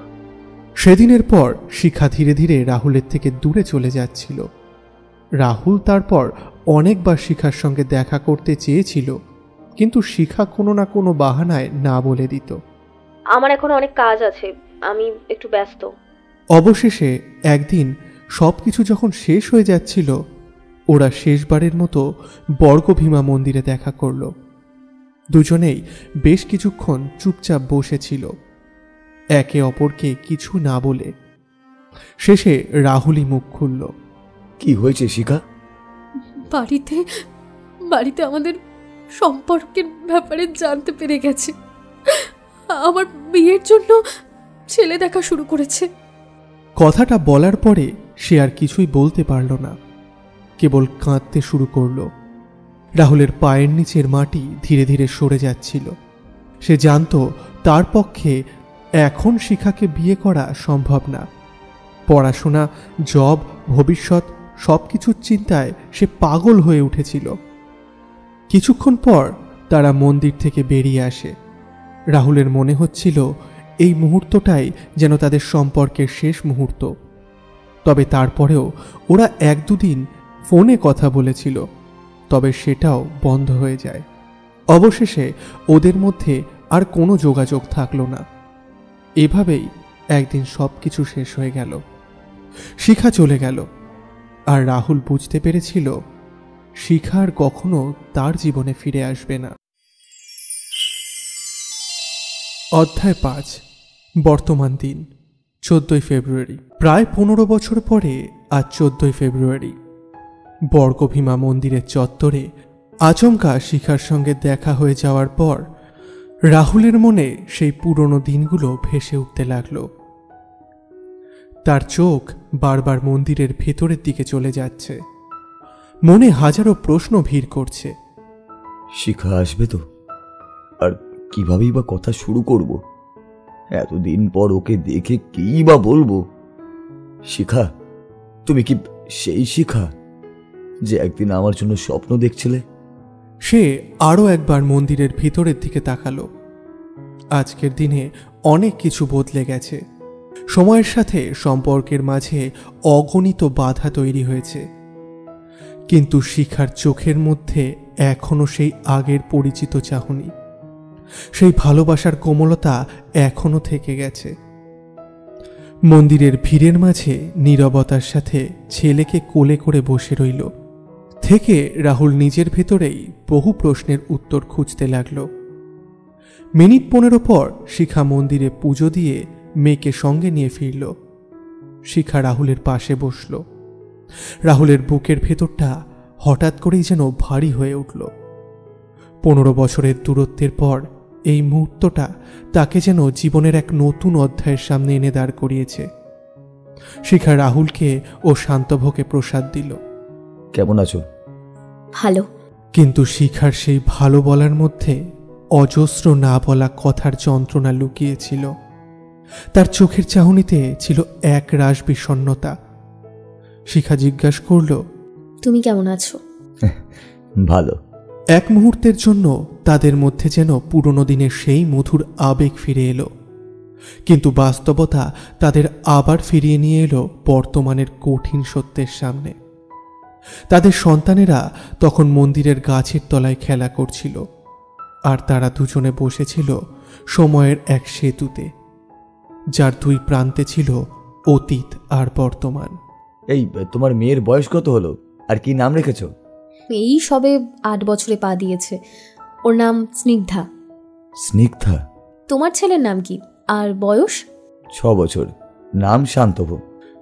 সেদিনের পর শিখা ধীরে ধীরে রাহুলের থেকে দূরে চলে যাচ্ছিল। রাহুল তারপর অনেকবার শিখার সঙ্গে দেখা করতে চেয়েছিল, কিন্তু শিখা কোনো না কোনো বাহানায় না বলে দিত। আমার এখন অনেক কাজ আছে, আমি একটু ব্যস্ত। অবশেষে একদিন সবকিছু যখন শেষ হয়ে যাচ্ছিল, ওরা শেষবারের মতো বর্গভীমা মন্দিরে দেখা করল। দুজনেই বেশ কিছুক্ষণ চুপচাপ বসেছিল, একে অপরকে কিছু না বলে। শেষে রাহুলই মুখ খুলল। কি হয়েছে শিখা? বাড়িতে আমাদের সম্পর্কের ব্যাপারে জানতে পেরে গেছে। আমার বিয়ের জন্য ছেলে দেখা শুরু করেছে। কথাটা বলার পরে সে আর কিছুই বলতে পারল না, কেবল কাঁদতে শুরু করল। রাহুলের পায়ের নিচের মাটি ধীরে ধীরে সরে যাচ্ছিল। সে জানত তার পক্ষে এখন শিখাকে বিয়ে করা সম্ভব না। পড়াশোনা, জব, ভবিষ্যৎ সবকিছুর চিন্তায় সে পাগল হয়ে উঠেছিল। কিছুক্ষণ পর তারা মন্দির থেকে বেরিয়ে আসে। রাহুলের মনে হচ্ছিল এই মুহূর্তটাই যেন তাদের সম্পর্কের শেষ মুহূর্ত। তবে তারপরেও ওরা 1-2 দিন ফোনে কথা বলেছিল, তবে সেটাও বন্ধ হয়ে যায়। অবশেষে ওদের মধ্যে আর কোনো যোগাযোগ থাকলো না। এভাবেই একদিন সবকিছু শেষ হয়ে গেল। শিখা চলে গেল, আর রাহুল বুঝতে পেরেছিল শিখা আর কখনো তার জীবনে ফিরে আসবে না। অধ্যায় 5। বর্তমান দিন 14ই ফেব্রুয়ারি। প্রায় 15 বছর পরে আজ 14ই ফেব্রুয়ারি বর্গভীমা মন্দিরের চত্বরে আচমকা শিখার সঙ্গে দেখা হয়ে যাওয়ার পর রাহুলের মনে সেই পুরনো দিনগুলো ভেসে উঠতে লাগলো। তার চোখ বারবার মন্দিরের ভেতরের দিকে চলে যাচ্ছে। মনে হাজারো প্রশ্ন ভিড় করছে। শিখা আসবে তো? আর কিভাবেই বা কথা শুরু করব? এতদিন পর ওকে দেখে কি বা বলবো? শিখা, তুমি কি সেই শিখা যে একদিন আমার জন্য স্বপ্ন দেখছিলে? সে আরও একবার মন্দিরের ভিতরের দিকে তাকালো। আজকের দিনে অনেক কিছু বদলে গেছে। সময়ের সাথে সম্পর্কের মাঝে অগণিত বাধা তৈরি হয়েছে, কিন্তু শিখার চোখের মধ্যে এখনো সেই আগের পরিচিত চাহনি, সেই ভালোবাসার কোমলতা এখনো থেকে গেছে। মন্দিরের ভিড়ের মাঝে নীরবতার সাথে ছেলেকে কোলে করে বসে রইল। থেকে রাহুল নিজের ভেতরেই বহু প্রশ্নের উত্তর খুঁজতে লাগল। মিনিট 15 পর শিখা মন্দিরে পুজো দিয়ে মেয়েকে সঙ্গে নিয়ে ফিরল। শিখা রাহুলের পাশে বসল। রাহুলের বুকের ভেতরটা হঠাৎ করেই যেন ভারী হয়ে উঠল। 15 বছরের দূরত্বের পর এই মুহূর্তটা তাকে যেন জীবনের এক নতুন অধ্যায়ের সামনে এনে দাঁড় করিয়েছে। শিখা রাহুলকে ও শান্তভকে প্রসাদ দিল। কেমন আছো? ভালো। কিন্তু শিখার সেই ভালো বলার মধ্যে অজস্র না বলা কথার যন্ত্রণা লুকিয়েছিল। তার চোখের চাহনিতে ছিল এক রাশ বিষণ্ণতা। শিখা জিজ্ঞাসা করল, তুমি কেমন আছো? ভালো। এক মুহূর্তের জন্য তাদের মধ্যে যেন পুরনো দিনের সেই মধুর আবেগ ফিরে এলো, কিন্তু বাস্তবতা তাদের আবার ফিরিয়ে নিয়ে এলো বর্তমানের কঠিন সত্যের সামনে। তাদের সন্তানেরা তখন মন্দিরের গাছের তলায় খেলা করছিল, আর তারা দুজনে বসেছিল সময়ের এক সেতুতে, যার দুই প্রান্তে ছিল অতীত আর বর্তমান। এই তোমার মেয়ের বয়স কত হলো আর কি নাম রেখেছো? এই সবে 8 বছরে পা দিয়েছে। ওর নাম স্নিগ্ধা। স্নিগ্ধা? তোমার ছেলের নাম কি আর বয়স? 6 বছর। নাম শান্তভ।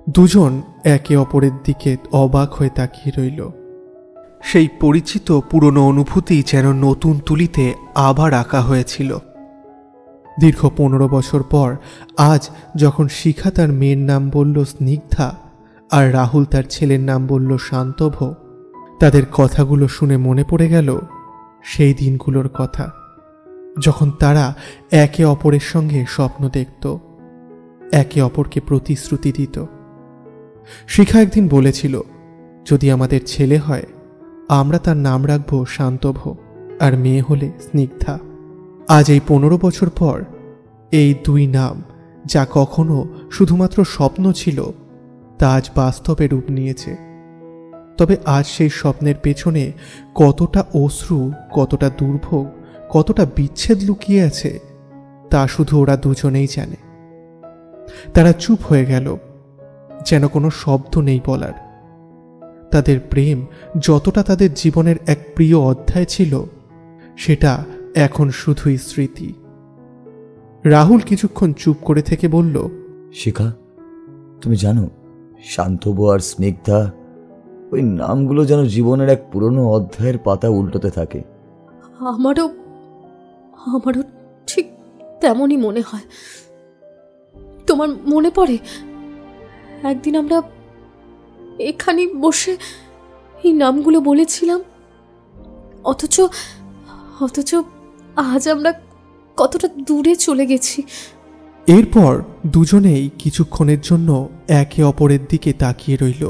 দুজন একে অপরের দিকে অবাক হয়ে তাকিয়ে রইল। সেই পরিচিত পুরনো অনুভূতি যেন নতুন তুলিতে আবার আঁকা হয়েছিল। দীর্ঘ 15 বছর পর আজ যখন শিখা তার মেয়ের নাম বলল স্নিগ্ধা আর রাহুল তার ছেলের নাম বলল শান্তভ, তাদের কথাগুলো শুনে মনে পড়ে গেল সেই দিনগুলোর কথা, যখন তারা একে অপরের সঙ্গে স্বপ্ন দেখত, একে অপরকে প্রতিশ্রুতি দিত। শিখা একদিন বলেছিল, যদি আমাদের ছেলে হয় আমরা তার নাম রাখব শান্তভ, আর মেয়ে হলে স্নিগ্ধা। আজ এই 15 বছর পর এই দুই নাম, যা কখনো শুধুমাত্র স্বপ্ন ছিল, তা আজ বাস্তবে রূপ নিয়েছে। তবে আজ সেই স্বপ্নের পেছনে কতটা অশ্রু, কতটা দুর্ভোগ, কতটা বিচ্ছেদ লুকিয়ে আছে, তা শুধু ওরা দুজনেই জানে। তারা চুপ হয়ে গেল, যেন কোনো শব্দ নেই বলার। তাদের প্রেম যতটা তাদের জীবনের এক প্রিয় অধ্যায় ছিল, সেটা এখন শুধুই স্মৃতি। রাহুল কিছুক্ষণ চুপ করে থেকে বলল, শিখা, তুমি জানো শান্তভ আর স্নিগ্ধা, ওই নামগুলো যেন জীবনের এক পুরনো অধ্যায়ের পাতা উল্টোতে থাকে। আমারও ঠিক তেমনই মনে হয়। তোমার মনে পড়ে একদিন আমরা এখানে বসে এই নামগুলো বলেছিলাম, অথচ আজ আমরা কতটা দূরে চলে গেছি। এরপর দুজনেই কিছুক্ষণের জন্য একে অপরের দিকে তাকিয়ে রইল।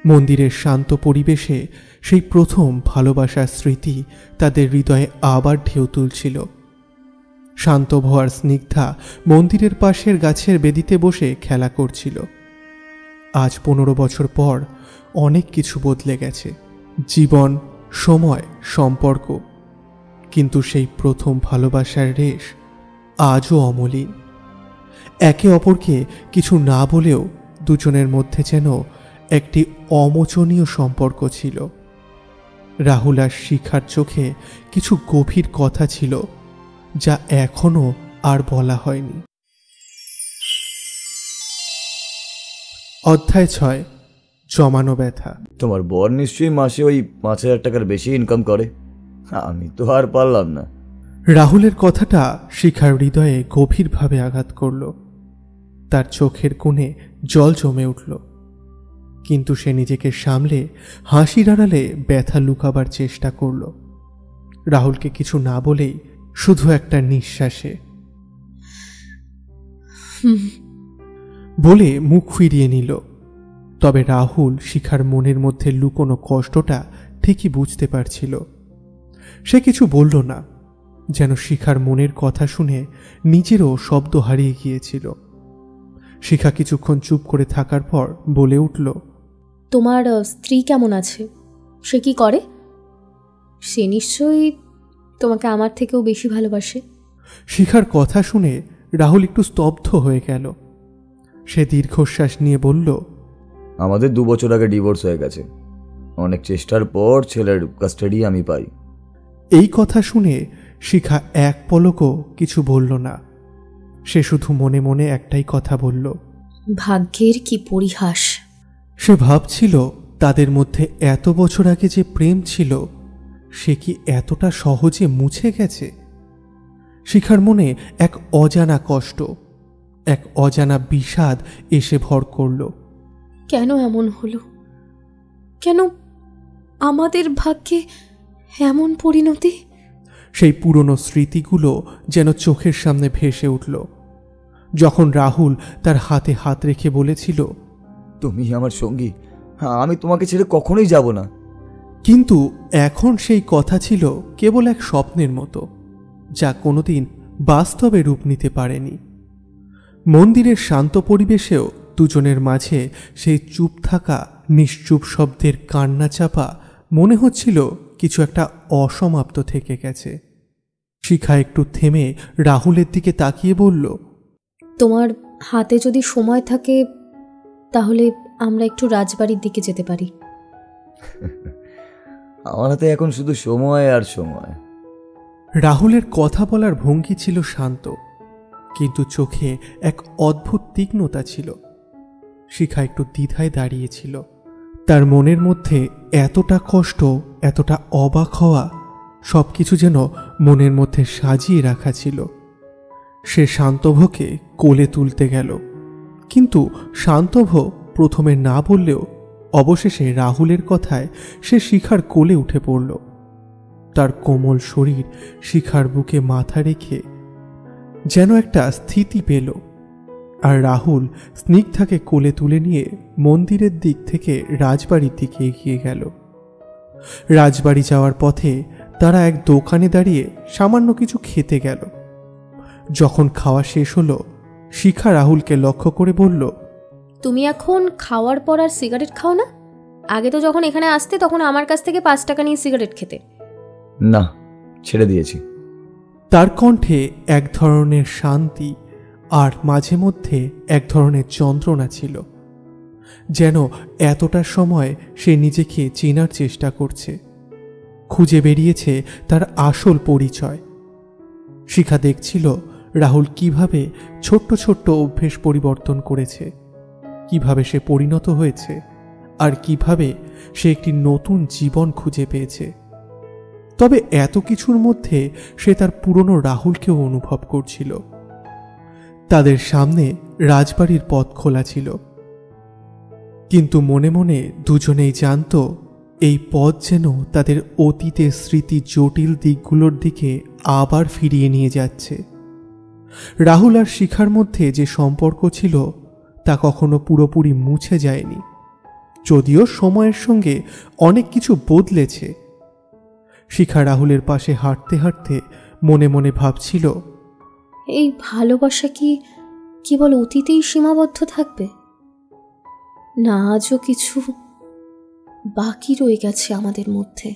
মন্দিরের শান্ত পরিবেশে সেই প্রথম ভালোবাসার স্মৃতি তাদের হৃদয়ে আবার ঢেউ তুলছিল। শান্তভ আর স্নিগ্ধা মন্দিরের পাশের গাছের বেদিতে বসে খেলা করছিল। আজ 15 বছর পর অনেক কিছু বদলে গেছে, জীবন, সময়, সম্পর্ক, কিন্তু সেই প্রথম ভালোবাসার রেশ আজও অমলিন। একে অপরকে কিছু না বলেও দুজনের মধ্যে যেন একটি অমোচনীয় সম্পর্ক ছিল। রাহুল আর শিখার চোখে কিছু গভীর কথা ছিল, যা এখনো আর বলা হয়নি। অধ্যায় 6, জমানো ব্যথা। তোমার বর নিশ্চয়ই মাসে ওই 5,000 টাকার বেশি ইনকাম করে, আমি তো আর পারলাম না। রাহুলের কথাটা শিখার হৃদয়ে গভীরভাবে আঘাত করল। তার চোখের কোণে জল জমে উঠল, কিন্তু সে নিজেকে সামলে হাসির আড়ালে ব্যথা লুকাবার চেষ্টা করল। রাহুলকে কিছু না বলেই শুধু একটা নিঃশ্বাসে বলে মুখ ফিরিয়ে নিল। তবে রাহুল শিখার মনের মধ্যে লুকোনো কষ্টটা ঠিকই বুঝতে পারছিল। সে কিছু বলল না, যেন শিখার মনের কথা শুনে নিজেরও শব্দ হারিয়ে গিয়েছিল। শিখা কিছুক্ষণ চুপ করে থাকার পর বলে উঠল, তোমার স্ত্রী কেমন আছে? সে কি করে? সে নিশ্চয়ই তোমাকে আমার থেকেও বেশি ভালোবাসে। শিখার কথা শুনে রাহুল একটু স্তব্ধ হয়ে গেল। সে দীর্ঘশ্বাস নিয়ে বলল, আমাদের 2 বছর আগে ডিভোর্স হয়ে গেছে। অনেক চেষ্টার পর ছেলের কাস্টাডি আমি পাই। এই কথা শুনে শিখা এক পলকও কিছু বলল না। সে শুধু মনে মনে একটাই কথা বলল, ভাগ্যের কি পরিহাস। সে ভাবছিল তাদের মধ্যে এত বছর আগে যে প্রেম ছিল, সে কি এতটা সহজে মুছে গেছে? শিখার মনে এক অজানা কষ্ট, এক অজানা বিষাদ এসে ভর করল। কেন এমন হলো? কেন আমাদের ভাগ্যে এমন পরিণতি? সেই পুরনো স্মৃতিগুলো যেন চোখের সামনে ভেসে উঠল। যখন রাহুল তার হাতে হাত রেখে বলেছিল, তুমি আমার সঙ্গী, আমি তোমাকে ছেড়ে কখনোই যাব না। কিন্তু এখন সেই কথা ছিল কেবল এক স্বপ্নের মতো, যা কোনোদিন বাস্তবে রূপ নিতে পারেনি। মন্দিরের শান্ত পরিবেশেও দুজনের মাঝে সেই চুপ থাকা, নিশ্চুপ শব্দের কান্না চাপা মনে হচ্ছিল কিছু একটা অসমাপ্ত থেকে গেছে। শিখা একটু থেমে রাহুলের দিকে তাকিয়ে বলল, তোমার হাতে যদি সময় থাকে তাহলে আমরা একটু রাজবাড়ির দিকে যেতে পারি। আমার হাতে এখন শুধু সময় আর সময়। রাহুলের কথা বলার ভঙ্গি ছিল শান্ত, কিন্তু চোখে এক অদ্ভুত তীক্ষ্ণতা ছিল। শিখা একটু দ্বিধায় দাঁড়িয়েছিল। তার মনের মধ্যে এতটা কষ্ট, এতটা অবাক হওয়া, সবকিছু যেন মনের মধ্যে সাজিয়ে রাখা ছিল। সে শান্তভকে কোলে তুলতে গেল, কিন্তু শান্তভ প্রথমে না বললেও অবশেষে রাহুলের কথায় সে শিখার কোলে উঠে পড়ল। তার কোমল শরীর শিখার বুকে মাথা রেখে যেন একটা স্থিতি পেল, আর রাহুল স্নিগ্ধাকে কোলে তুলে নিয়ে মন্দিরের দিক থেকে রাজবাড়ির দিকে এগিয়ে গেল। রাজবাড়ি যাওয়ার পথে তারা এক দোকানে দাঁড়িয়ে সামান্য কিছু খেতে গেল। যখন খাওয়া শেষ হলো, শিখা রাহুলকে লক্ষ্য করে বলল, তুমি এখন খাওয়ার পর আর সিগারেট খাও না? আগে তো যখন এখানে আসতে তখন আমার কাছ থেকে 5 টাকা নিয়ে সিগারেট খেতে। না, ছেড়ে দিয়েছি। তার কণ্ঠে এক ধরনের শান্তি আর মাঝে মধ্যে এক ধরনের যন্ত্রণা ছিল, যেন এতটা সময় সে নিজেকে চেনার চেষ্টা করছে, খুঁজে বেরিয়েছে তার আসল পরিচয়। শিখা দেখছিল রাহুল কিভাবে ছোট্ট ছোট্ট অভ্যেস পরিবর্তন করেছে, কিভাবে সে পরিণত হয়েছে, আর কিভাবে সে একটি নতুন জীবন খুঁজে পেয়েছে। তবে এত কিছুর মধ্যে সে তার পুরনো রাহুলকেও অনুভব করছিল। তাদের সামনে রাজবাড়ির পথ খোলা ছিল, কিন্তু মনে মনে দুজনেই জানত এই পথ যেন তাদের অতীতের স্মৃতি জটিল দিকগুলোর দিকে আবার ফিরিয়ে নিয়ে যাচ্ছে। রাহুল আর শিখার মধ্যে যে সম্পর্ক ছিল তা কখনো পুরোপুরি মুছে যায়নি, যদিও সময়ের সঙ্গে অনেক কিছু বদলেছে। শিখা রাহুলের পাশে হাঁটতে হাঁটতে মনে মনে ভাবছিল, এই ভালোবাসা কি কেবল অতীতেই সীমাবদ্ধ থাকবে? না, আজও কিছু বাকি রয়ে গেছে আমাদের মধ্যে।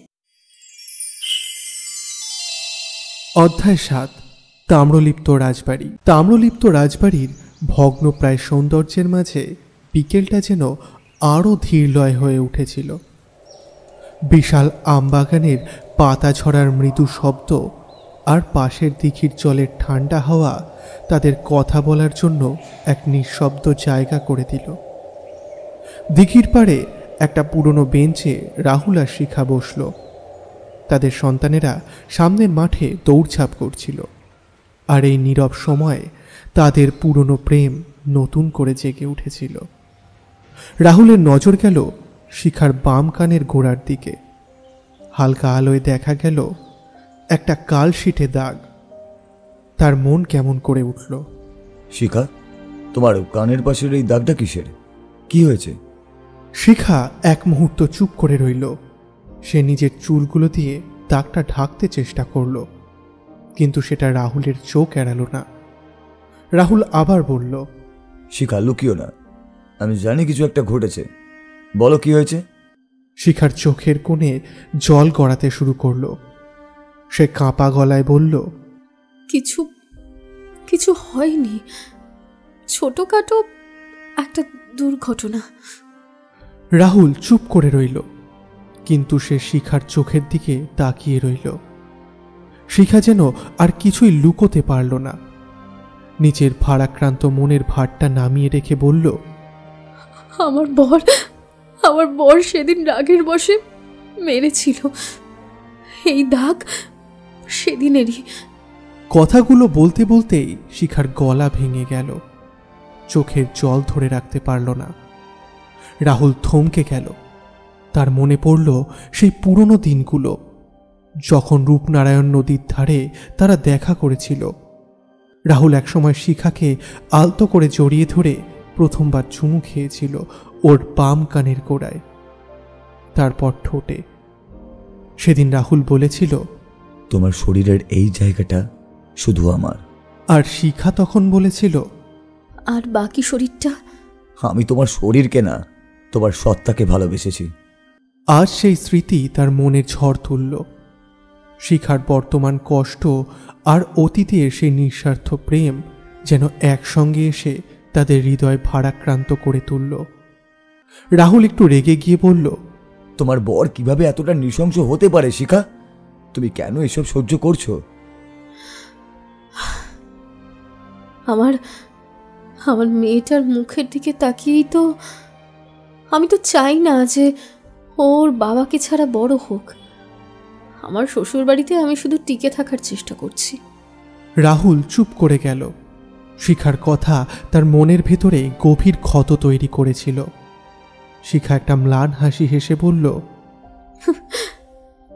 অধ্যায় 7। তাম্রলিপ্ত রাজবাড়ি। তাম্রলিপ্ত রাজবাড়ির ভগ্নপ্রায় সৌন্দর্যের মাঝে বিকেলটা যেন আরও ধীরলয় হয়ে উঠেছিল। বিশাল আমবাগানের পাতা ঝরার মৃদু শব্দ আর পাশের দিঘির জলের ঠান্ডা হাওয়া তাদের কথা বলার জন্য এক নিঃশব্দ জায়গা করে দিল। দিঘির পাড়ে একটা পুরনো বেঞ্চে রাহুল আর শিখা বসল। তাদের সন্তানেরা সামনের মাঠে দৌড়ঝাঁপ করছিল, আর এই নীরব সময়ে তাদের পুরনো প্রেম নতুন করে জেগে উঠেছিল। রাহুলের নজর গেল শিখার বাম কানের গোড়ার দিকে। হালকা আলোয় দেখা গেল একটা কালশিটে দাগ। তার মন কেমন করে উঠল। শিখা, তোমার কানের পাশের এই দাগটা কিসের? কি হয়েছে? শিখা এক মুহূর্ত চুপ করে রইল। সে নিজের চুলগুলো দিয়ে দাগটা ঢাকতে চেষ্টা করল, কিন্তু সেটা রাহুলের চোখ এড়াল না। রাহুল আবার বলল, শিখা, লুকিও না, আমি জানি কিছু একটা ঘটেছে, বলো কি হয়েছে। শিখার চোখের কোণে জল গড়াতে শুরু করল। সে কাঁপা গলায় বলল, কিছু কিছু হয়নি, ছোটখাটো একটা দুর্ঘটনা। রাহুল চুপ করে রইল, কিন্তু সে শিখার চোখের দিকে তাকিয়ে রইল। শিখা যেন আর কিছুই লুকোতে পারল না। নিচের ভারাক্রান্ত মনের ভারটা নামিয়ে রেখে বলল, আমার বর সেদিন রাগের বশে মেরেছিল। এই দাগ সেদিনেরই। কথাগুলো বলতে বলতেই শিখার গলা ভেঙে গেল। চোখের জল ধরে রাখতে পারল না। রাহুল থমকে গেল। তার মনে পড়ল সেই পুরনো দিনগুলো, যখন রূপনারায়ণ নদীর ধারে তারা দেখা করেছিল। রাহুল একসময় শিখাকে আলতো করে জড়িয়ে ধরে প্রথমবার চুমু খেয়েছিল ওর বাম কানের গোড়ায়, তারপর ঠোঁটে। সেদিন রাহুল বলেছিল, তোমার শরীরের এই জায়গাটা শুধু আমার। আর শিখা তখন বলেছিল, আর বাকি শরীরটা? আমি তোমার শরীরকে না, তোমার সত্তাকে ভালোবেসেছি। আজ সেই স্মৃতি তার মনে ঝড় তুলল। শিখার বর্তমান কষ্ট আর অতীতের সেই নিঃস্বার্থ প্রেম যেন একসঙ্গে এসে তাদের হৃদয় ভারাক্রান্ত করে তুলল। রাহুল একটু রেগে গিয়ে বলল, তোমার বর কিভাবে এতটা নৃশংস হতে পারে শিখা? তুমি কেন এসব সহ্য করছো? আমার মেয়েটার মুখের দিকে তাকিয়েই তো আমি তো চাই না যে ওর বাবাকে ছাড়া বড় হোক। আমার শ্বশুর বাড়িতে আমি শুধু টিকে থাকার চেষ্টা করছি। রাহুল চুপ করে গেল। শিখার কথা তার মনের ভেতরে গভীর ক্ষত তৈরি করেছিল। শিখা একটা ম্লান হাসি হেসে বলল,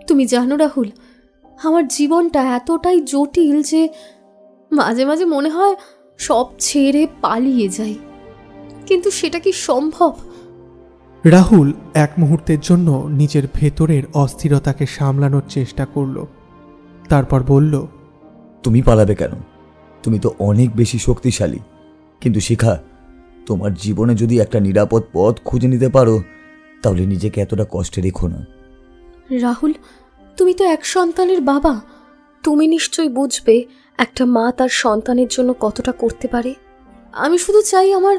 তুমি জানো রাহুল, আমার জীবনটা এতটাই জটিল যে মাঝে মাঝে মনে হয় সব ছেড়ে পালিয়ে যাই, কিন্তু সেটা কি সম্ভব? রাহুল এক মুহূর্তের জন্য নিজের ভেতরের অস্থিরতাকে সামলানোর চেষ্টা করল। তারপর বলল, তুমি পালাবে কেন? তুমি তো অনেক বেশি শক্তিশালী। কিন্তু শিখা, তোমার জীবনে যদি একটা নিরাপদ পথ খুঁজে নিতে পারো, তাহলে নিজেকে এতটা কষ্টে রেখো না। রাহুল, তুমি তো এক সন্তানের বাবা, তুমি নিশ্চয়ই বুঝবে একটা মা তার সন্তানের জন্য কতটা করতে পারে। আমি শুধু চাই আমার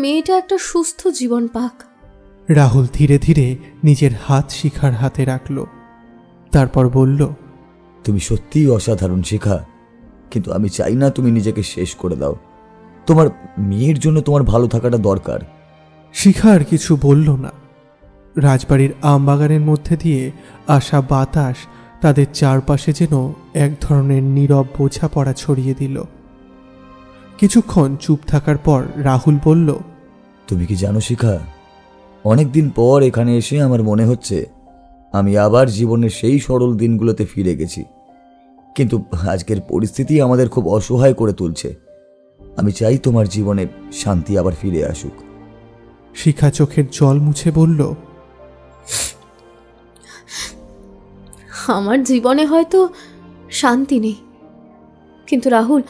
মেয়েটা একটা সুস্থ জীবন পাক। রাহুল ধীরে ধীরে নিজের হাত শিখার হাতে রাখল। তারপর বলল, তুমি সত্যিই অসাধারণ শিখা, কিন্তু আমি চাই না তুমি নিজেকে শেষ করে দাও। তোমার মেয়ের জন্য তোমার ভালো থাকাটা দরকার। শিখা আর কিছু বলল না। রাজবাড়ির আমবাগানের মধ্যে দিয়ে আসা বাতাস তাদের চারপাশে যেন এক ধরনের নীরব বোঝাপড়া ছড়িয়ে দিল। কিছুক্ষণ চুপ থাকার পর রাহুল বলল, তুমি কি জানো শিখা, অনেকদিন পর এখানে এসে আমার মনে হচ্ছে আমি আবার জীবনের সেই সরল দিনগুলোতে ফিরে গেছি। কিন্তু আজকের পরিস্থিতি আমাদের খুব অসহায় করে তুলছে। আমি চাই তোমার জীবনে শান্তি আবার ফিরে আসুক। শিখা চোখের জল মুছে বলল, আমার জীবনে হয়তো শান্তি নেই, কিন্তু রাহুল,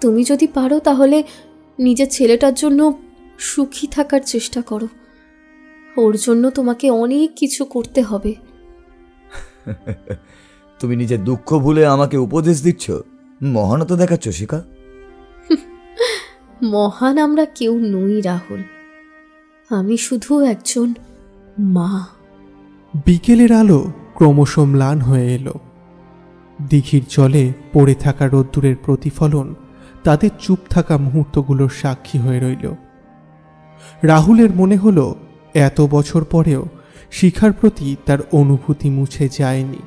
তুমি যদি পারো তাহলে নিজের ছেলেটার জন্য সুখী থাকার চেষ্টা করো। ওর জন্য তোমাকে অনেক কিছু করতে হবে। তুমি নিজের দুঃখ ভুলে আমাকে উপদেশ দিচ্ছ, মহানতা দেখাচ্ছ শিখা। মহান আমরা কেউ নই রাহুল, আমি শুধু একজন মা। বিকেলের আলো ক্রমশ ম্লান হয়ে এলো। দিঘির জলে পড়ে থাকা রোদ্দুরের প্রতিফলন তাদের চুপ থাকা মুহূর্তগুলোর সাক্ষী হয়ে রইল। রাহুলের মনে হলো এত বছর পরেও শিখার প্রতি তার অনুভূতি মুছে যায়নি,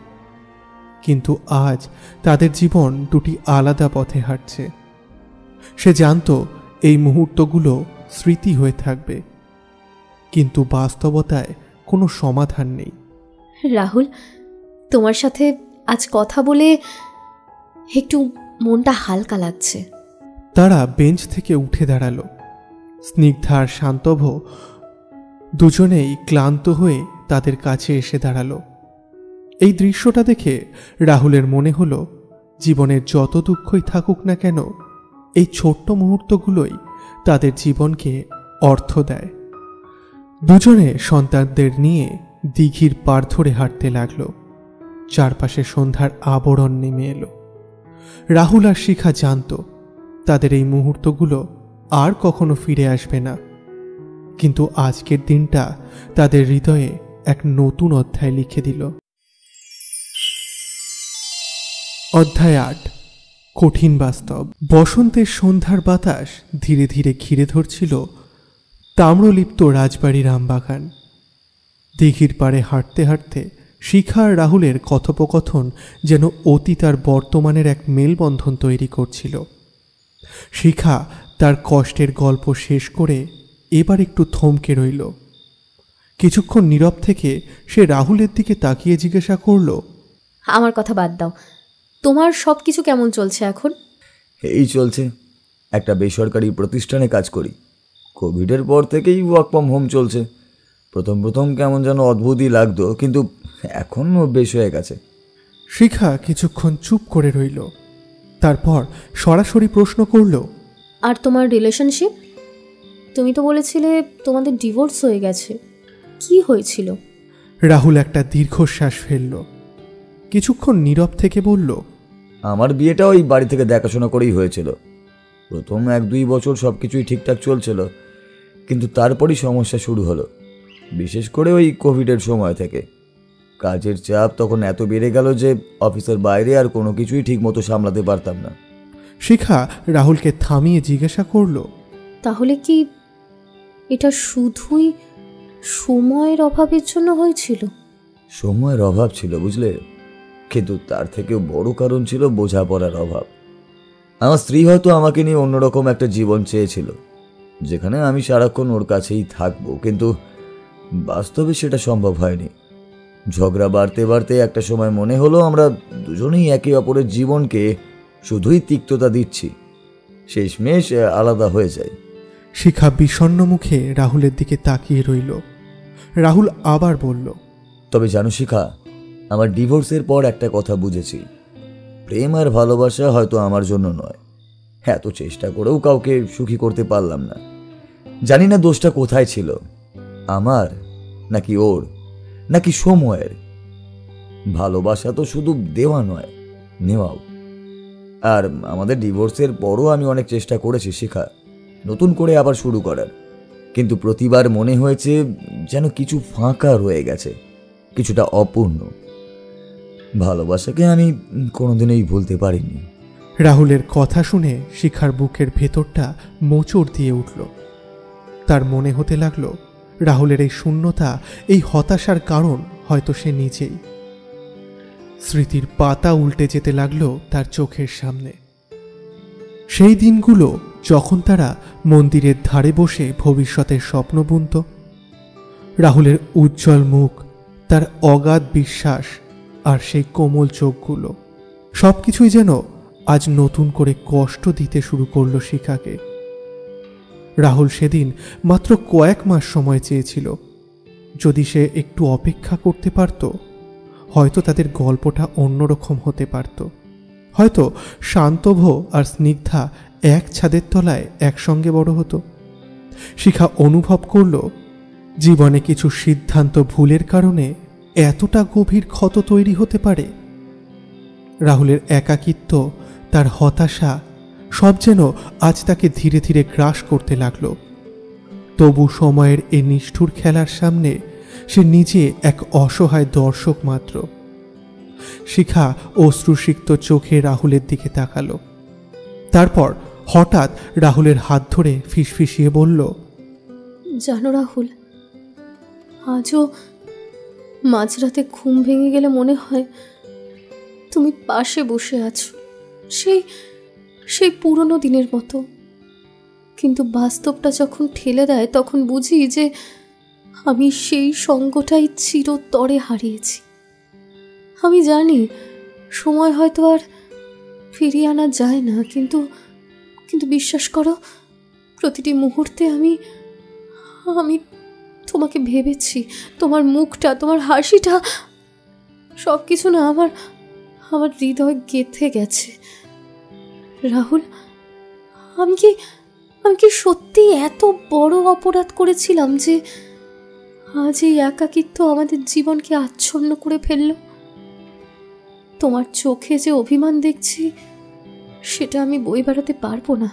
কিন্তু আজ তাদের জীবন দুটি আলাদা পথে হাঁটছে। সে জানত এই মুহূর্তগুলো স্মৃতি হয়ে থাকবে, কিন্তু বাস্তবতায় কোনো সমাধান নেই। রাহুল, তোমার সাথে আজ কথা বলে একটু মনটা হালকা লাগছে। তারা বেঞ্চ থেকে উঠে দাঁড়ালো। স্নিগ্ধা আর শান্তভ দুজনেই ক্লান্ত হয়ে তাদের কাছে এসে দাঁড়ালো। এই দৃশ্যটা দেখে রাহুলের মনে হলো, জীবনের যত দুঃখই থাকুক না কেন, এই ছোট্ট মুহূর্তগুলোই তাদের জীবনকে অর্থ দেয়। দুজনে সন্তানদের নিয়ে দিঘির পাড় ধরে হাঁটতে লাগলো। চারপাশে সন্ধ্যার আবরণ নেমে এলো। রাহুল আর শিখা জানত তাদের এই মুহূর্তগুলো আর কখনো ফিরে আসবে না, কিন্তু আজকের দিনটা তাদের হৃদয়ে এক নতুন অধ্যায় লিখে দিল। অধ্যায় ৮, কঠিন বাস্তব। বসন্তের সন্ধ্যার বাতাস ধীরে ধীরে ঘিরে ধরছিল তাম্রলিপ্ত রাজবাড়ির আমবাগান। দিঘির পাড়ে হাঁটতে হাঁটতে শিখা আর রাহুলের কথোপকথন যেন অতীত আর বর্তমানের এক মেলবন্ধন তৈরি করছিল। শিখা তার কষ্টের গল্প শেষ করে এবার একটু থমকে রইল। কিছুক্ষণ নীরব থেকে সে রাহুলের দিকে তাকিয়ে জিজ্ঞাসা করল, আমার কথা বাদ দাও, তোমার সব কিছু কেমন চলছে এখন? এই চলছে, একটা বেসরকারি প্রতিষ্ঠানে কাজ করি। কোভিডের পর থেকেই ওয়ার্ক ফ্রম হোম চলছে। প্রথম প্রথম কেমন যেন অদ্ভুতই লাগতো, কিন্তু এখন বেশ হয়ে গেছে। শিখা কিছুক্ষণ চুপ করে রইল। তারপর সরাসরি প্রশ্ন করল, আর তোমার রিলেশনশিপ? তুমি তো বলেছিলে তোমাদের ডিভোর্স হয়ে গেছে, কি হয়েছিল? রাহুল একটা দীর্ঘশ্বাস ফেলল। কিছুক্ষণ নীরব থেকে বলল, আমার বিয়েটা ওই বাড়ি থেকে দেখাশোনা করেই হয়েছিল। প্রথম 1-2 বছর সব কিছুই ঠিকঠাক চলছিল, কিন্তু তারপরই সমস্যা শুরু হলো, বিশেষ করে ওই কোভিডের সময় থেকে। কাজের চাপ তখন এত বেড়ে গেল যে অফিসের বাইরে আর কোনো কিছুই ঠিকমতো সামলাতে পারতাম না। শিখা রাহুলকে থামিয়ে জিজ্ঞাসা করল, তাহলে কি এটা শুধুই সময়ের অভাবের জন্য হয়েছিল? সময়ের অভাব ছিল, বুঝলে, কিন্তু তার থেকেও বড় কারণ ছিল বোঝাপড়ার অভাব। আমার স্ত্রী হয়তো আমাকে নিয়ে অন্যরকম একটা জীবন চেয়েছিল, যেখানে আমি সারাক্ষণ ওর কাছেই থাকবো, কিন্তু বাস্তবে সেটা সম্ভব হয়নি। ঝগড়া বাড়তে বাড়তে একটা সময় মনে হলো আমরা দুজনেই একে অপরের জীবনকে শুধুই তিক্ততা দিচ্ছি। শেষমেশ আলাদা হয়ে যায়। শিখা বিষণ্ণ মুখে রাহুলের দিকে তাকিয়ে রইল। রাহুল আবার বলল, তবে জানো শিখা, আমার ডিভোর্সের পর একটা কথা বুঝেছি, প্রেম আর ভালোবাসা হয়তো আমার জন্য নয়। এত চেষ্টা করেও কাউকে সুখী করতে পারলাম না। জানি না দোষটা কোথায় ছিল, আমার নাকি ওর নাকি সময়ের। ভালোবাসা তো শুধু দেওয়া নয়, নেওয়াও। আর আমাদের ডিভোর্সের পরও আমি অনেক চেষ্টা করেছি শিখা, নতুন করে আবার শুরু করার, কিন্তু প্রতিবার মনে হয়েছে যেন কিছু ফাঁকা রয়ে গেছে, কিছুটা অপূর্ণ। ভালোবাসাকে আমি কোনোদিনই ভুলতে পারিনি। রাহুলের কথা শুনে শিখার বুকের ভেতরটা মোচড় দিয়ে উঠল। তার মনে হতে লাগলো রাহুলের এই শূন্যতা, এই হতাশার কারণ হয়তো সে নিজেই। স্মৃতির পাতা উল্টে যেতে লাগলো তার চোখের সামনে। সেই দিনগুলো যখন তারা মন্দিরের ধারে বসে ভবিষ্যতের স্বপ্ন বুনত। রাহুলের উজ্জ্বল মুখ, তার অগাধ বিশ্বাস আর সেই কোমল চোখগুলো, সবকিছুই যেন আজ নতুন করে কষ্ট দিতে শুরু করলো শিখাকে। রাহুল সেদিন মাত্র কয়েক মাস সময় চেয়েছিল। যদি সে একটু অপেক্ষা করতে পারত, হয়তো তাদের গল্পটা অন্যরকম হতে পারত। হয়তো শান্তভ আর স্নিগ্ধা এক ছাদের তলায় একসঙ্গে বড় হতো। শিখা অনুভব করল জীবনে কিছু সিদ্ধান্ত ভুলের কারণে এতটা গভীর ক্ষত তৈরি হতে পারে। রাহুলের একাকিত্ব, তার হতাশা, সব যেন আজ তাকে ধীরে ধীরে গ্রাস করতে লাগলো। তবু সময়ের এ নিষ্ঠুর খেলার সামনে সে নিজে এক অসহায় দর্শক মাত্র। শিখা অশ্রুসিক্ত চোখে রাহুলের দিকে তাকালো। তারপর হঠাৎ রাহুলের হাত ধরে ফিসফিসিয়ে বলল, জানো রাহুল, আজও মাঝরাতে ঘুম ভেঙে গেলে মনে হয় তুমি পাশে বসে আছো, সেই পুরনো দিনের মতো। কিন্তু বাস্তবটা যখন ঠেলে দেয় তখন বুঝি যে আমি সেই সঙ্গটাই চিরতরে হারিয়েছি। আমি জানি সময় হয়তো আর ফিরিয়ে আনা যায় না, কিন্তু বিশ্বাস করো, প্রতিটি মুহূর্তে আমি তোমাকে ভেবেছি। তোমার মুখটা, তোমার হাসিটা, সব কিছু না আমার হৃদয় গেঁথে গেছে। রাহুল, আমি কি সত্যি এত বড় অপরাধ করেছিলাম যে আজ এই একাকিত্ব আমাদের জীবনকে আচ্ছন্ন করে ফেলল? তোমার চোখে যে অভিমান দেখছি, সেটা আমি বই বেড়াতে পারবো না।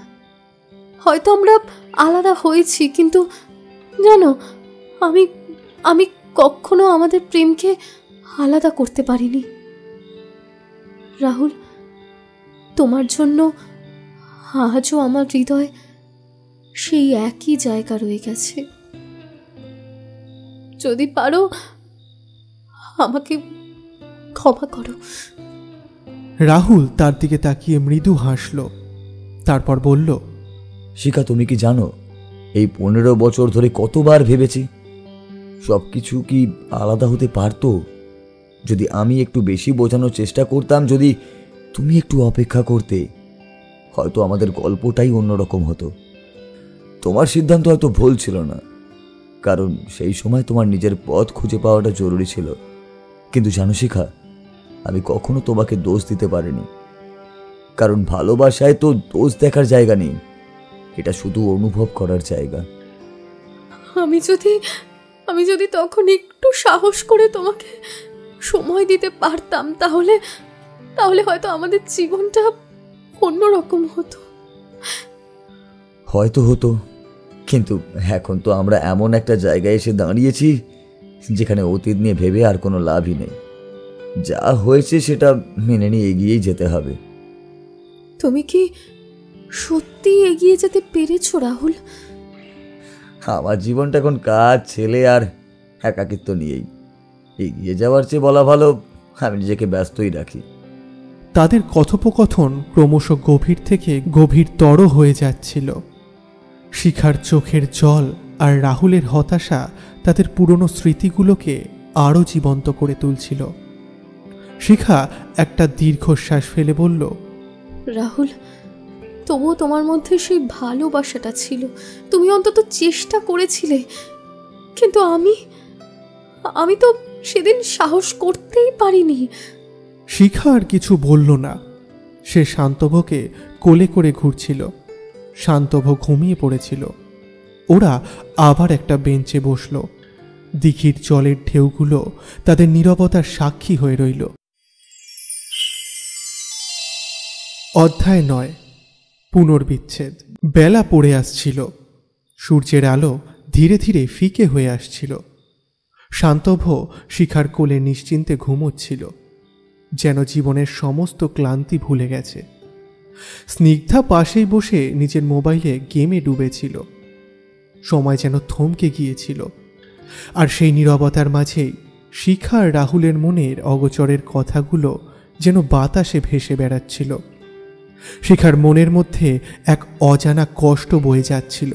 হয়তো আমরা আলাদা হয়েছি, কিন্তু জানো, আমি কখনো আমাদের প্রেমকে আলাদা করতে পারিনি। রাহুল, তোমার জন্য আজও আমার হৃদয় সেই একই জায়গা রয়ে গেছে। যদি পারো আমাকে ক্ষমা করো। রাহুল তার দিকে তাকিয়ে মৃদু হাসল। তারপর বলল, শিখা, তুমি কি জানো এই 15 বছর ধরে কতবার ভেবেছি সবকিছু কি আলাদা হতে পারতো যদি আমি একটু বেশি বোঝানোর চেষ্টা করতাম, যদি তুমি একটু অপেক্ষা করতে, হয়তো আমাদের গল্পটাই অন্যরকম হতো। তোমার সিদ্ধান্ত হয়তো ভুল ছিল না, কারণ সেই সময় তোমার নিজের পথ খুঁজে পাওয়াটা জরুরি ছিল। কিন্তু জানো শিখা, আমি কখনো তোমাকে দোষ দিতে পারিনি, কারণ ভালোবাসায় তো দোষ দেখার জায়গা নেই, এটা শুধু অনুভব করার জায়গা। আমি যদি তখন একটু সাহস করে তোমাকে সময় দিতে পারতাম, তাহলে হয়তো আমাদের জীবনটা অন্যরকম হতো। হয়তো হতো, কিন্তু এখন তো আমরা এমন একটা জায়গায় এসে দাঁড়িয়েছি যেখানে অতীত নিয়ে ভেবে আর কোনো লাভই নেই। যা হয়েছে সেটা মেনে নিয়ে এগিয়েই যেতে হবে। তুমি কি সত্যি এগিয়ে যেতে পেরেছো রাহুল? আমার জীবনটা এখন কাজ, ছেলে আর একাকিত্ব নিয়েই। এগিয়ে যাওয়ার চেয়ে বলা ভালো আমি নিজেকে ব্যস্তই রাখি। তাদের কথোপকথন ক্রমশ গভীর থেকে গভীরতর হয়ে যাচ্ছিল। শিখার চোখের জল আর রাহুলের হতাশা তাদের পুরনো স্মৃতিগুলোকে আরও জীবন্ত করে তুলছিল। শিখা একটা দীর্ঘশ্বাস ফেলে বলল, রাহুল, তবুও তোমার মধ্যে সেই ভালোবাসাটা ছিল, তুমি অন্তত চেষ্টা করেছিলে। কিন্তু আমি তো সেদিন সাহস করতেই পারিনি। শিখা আর কিছু বলল না। সে শান্তভকে কোলে করে ঘুরছিল। শান্তভ ঘুমিয়ে পড়েছিল। ওরা আবার একটা বেঞ্চে বসল। দিঘির জলের ঢেউগুলো তাদের নীরবতার সাক্ষী হয়ে রইল। অধ্যায় 9, পুনর্বিচ্ছেদ। বেলা পড়ে আসছিল। সূর্যের আলো ধীরে ধীরে ফিকে হয়ে আসছিল। শান্তভ শিখার কোলে নিশ্চিন্তে ঘুমোচ্ছিল, যেন জীবনের সমস্ত ক্লান্তি ভুলে গেছে। স্নিগ্ধা পাশেই বসে নিজের মোবাইলে গেমে ডুবেছিল। সময় যেন থমকে গিয়েছিল। আর সেই নীরবতার মাঝেই শিখা আর রাহুলের মনের অগোচরের কথাগুলো যেন বাতাসে ভেসে বেড়াচ্ছিল। শিখার মনের মধ্যে এক অজানা কষ্ট বয়ে যাচ্ছিল।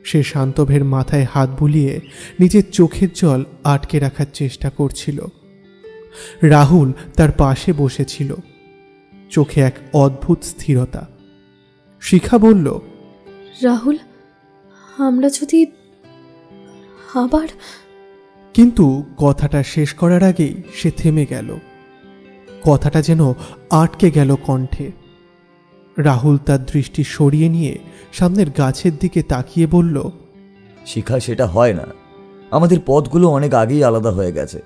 সে শান্তভের মাথায় হাত বুলিয়ে নিজের চোখের জল আটকে রাখার চেষ্টা করছিল। রাহুল তার পাশে বসেছিল, চোখে এক অদ্ভুত স্থিরতা। শিখা বলল, রাহুল, আমরা যদি আবার... কিন্তু কথাটা শেষ করার আগেই সে থেমে গেল। কথাটা যেন আটকে গেল কণ্ঠে। রাহুল তার দৃষ্টি সরিয়ে নিয়ে সামনের গাছের দিকে তাকিয়ে বলল, শিখা, সেটা হয় না। আমাদের পথগুলো অনেক আগেই আলাদা হয়ে গেছে।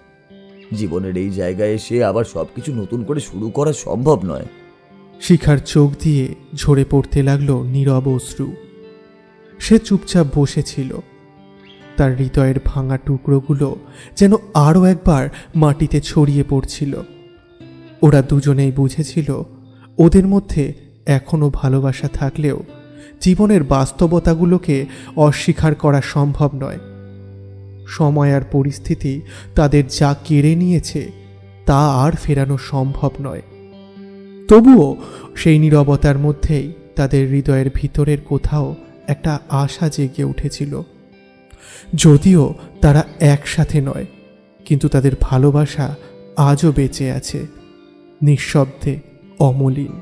জীবনের এই জায়গায় এসে আবার সবকিছু নতুন করে শুরু করা সম্ভব নয়। শিখার চোখ দিয়ে ঝরে পড়তে লাগলো নীরব অশ্রু। সে চুপচাপ বসেছিল। তার হৃদয়ের ভাঙা টুকরোগুলো যেন আরও একবার মাটিতে ছড়িয়ে পড়ছিল। ওরা দুজনেই বুঝেছিল ওদের মধ্যে এখনও ভালোবাসা থাকলেও জীবনের বাস্তবতাগুলোকে অস্বীকার করা সম্ভব নয়। সময় আর পরিস্থিতি তাদের যা কেড়ে নিয়েছে তা আর ফেরানো সম্ভব নয়। তবুও সেই নীরবতার মধ্যেই তাদের হৃদয়ের ভিতরের কোথাও একটা আশা জেগে উঠেছিল। যদিও তারা একসাথে নয়, কিন্তু তাদের ভালোবাসা আজও বেঁচে আছে, নিঃশব্দে, অমলিন।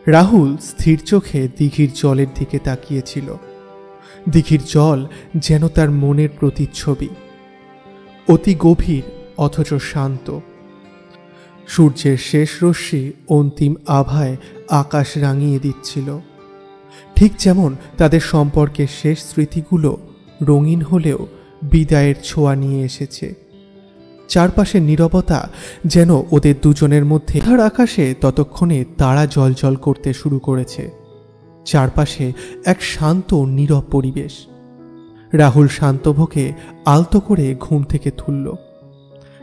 রাহুল স্থির চোখে দিঘির জলের দিকে তাকিয়েছিল। দিঘির জল যেন তার মনের প্রতিচ্ছবি, অতি গভীর অথচ শান্ত। সূর্যের শেষ রশ্মি অন্তিম আভায় আকাশ রাঙিয়ে দিচ্ছিল, ঠিক যেমন তাদের সম্পর্কের শেষ স্মৃতিগুলো রঙিন হলেও বিদায়ের ছোঁয়া নিয়ে এসেছে। চারপাশের নীরবতা যেন ওদের দুজনের মধ্যে। আর আকাশে ততক্ষণে তারা জ্বলজ্বল করতে শুরু করেছে। চারপাশে এক শান্ত নীরব পরিবেশ। রাহুল শান্তভকে আলতো করে ঘুম থেকে তুলল।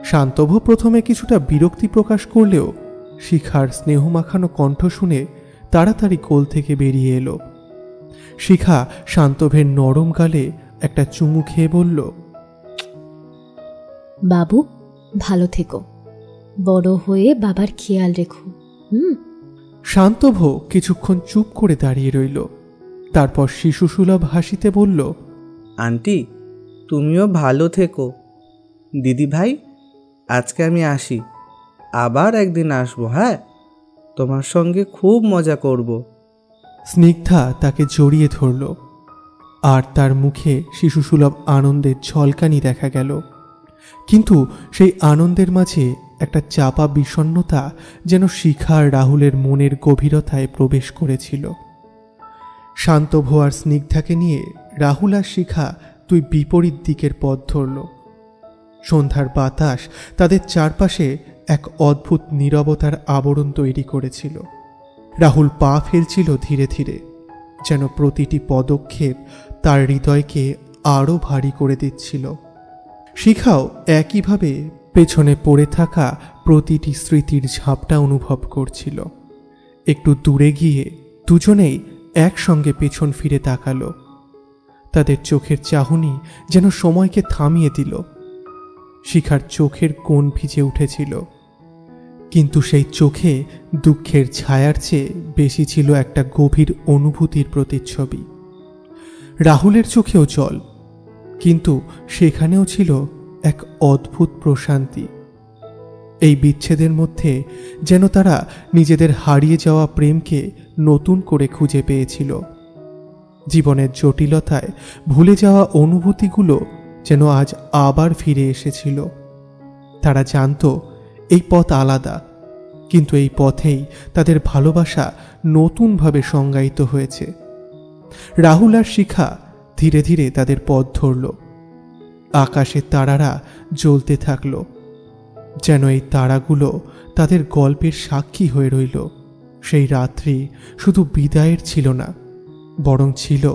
শান্তভ প্রথমে কিছুটা বিরক্তি প্রকাশ করলেও শিখার স্নেহমাখানো কণ্ঠ শুনে তাড়াতাড়ি কোল থেকে বেরিয়ে এলো। শিখা শান্তভের নরম গালে একটা চুমু খেয়ে বলল, বাবু, ভালো থেকো, বড় হয়ে বাবার খেয়াল রেখো। শান্তভ কিছুক্ষণ চুপ করে দাঁড়িয়ে রইল। তারপর শিশুসুলভ হাসিতে বলল, আন্টি, তুমিও ভালো থেকো। দিদি ভাই, আজকে আমি আসি, আবার একদিন আসবো। হ্যাঁ, তোমার সঙ্গে খুব মজা করব। স্নিগ্ধা তাকে জড়িয়ে ধরল, আর তার মুখে শিশুসুলভ আনন্দের ঝলকানি দেখা গেল। কিন্তু সেই আনন্দের মাঝে একটা চাপা বিষণ্ণতা যেন শিখা আর রাহুলের মনের গভীরতায় প্রবেশ করেছিল। শান্তভ আর স্নিগ্ধাকে নিয়ে রাহুল আর শিখা দুই বিপরীত দিকের পথ ধরল। সন্ধ্যার বাতাস তাদের চারপাশে এক অদ্ভুত নীরবতার আবরণ তৈরি করেছিল। রাহুল পা ফেলছিল ধীরে ধীরে, যেন প্রতিটি পদক্ষেপ তার হৃদয়কে আরও ভারী করে দিচ্ছিল। শিখাও একইভাবে পেছনে পড়ে থাকা প্রতিটি স্মৃতির ঝাপটা অনুভব করছিল। একটু দূরে গিয়ে দুজনেই একসঙ্গে পেছন ফিরে তাকালো। তাদের চোখের চাহনি যেন সময়কে থামিয়ে দিল। শিখার চোখের কোণ ভিজে উঠেছিল, কিন্তু সেই চোখে দুঃখের ছায়ার চেয়ে বেশি ছিল একটা গভীর অনুভূতির প্রতিচ্ছবি। রাহুলের চোখেও জল, কিন্তু সেখানেও ছিল এক অদ্ভুত প্রশান্তি। এই বিচ্ছেদের মধ্যে যেন তারা নিজেদের হারিয়ে যাওয়া প্রেমকে নতুন করে খুঁজে পেয়েছিল। জীবনের জটিলতায় ভুলে যাওয়া অনুভূতিগুলো যেন আজ আবার ফিরে এসেছিল। তারা জানতো এই পথ আলাদা, কিন্তু এই পথেই তাদের ভালোবাসা নতুনভাবে সংজ্ঞায়িত হয়েছে। রাহুল আর শিখা ধীরে ধীরে তাদের পথ ধরল। আকাশে তারারা জ্বলতে থাকল, যেন এই তারাগুলো তাদের গল্পের সাক্ষী হয়ে রইল। সেই রাত্রি শুধু বিদায়ের ছিল না, বরং ছিল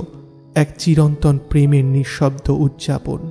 এক চিরন্তন প্রেমের নিঃশব্দ উদযাপন।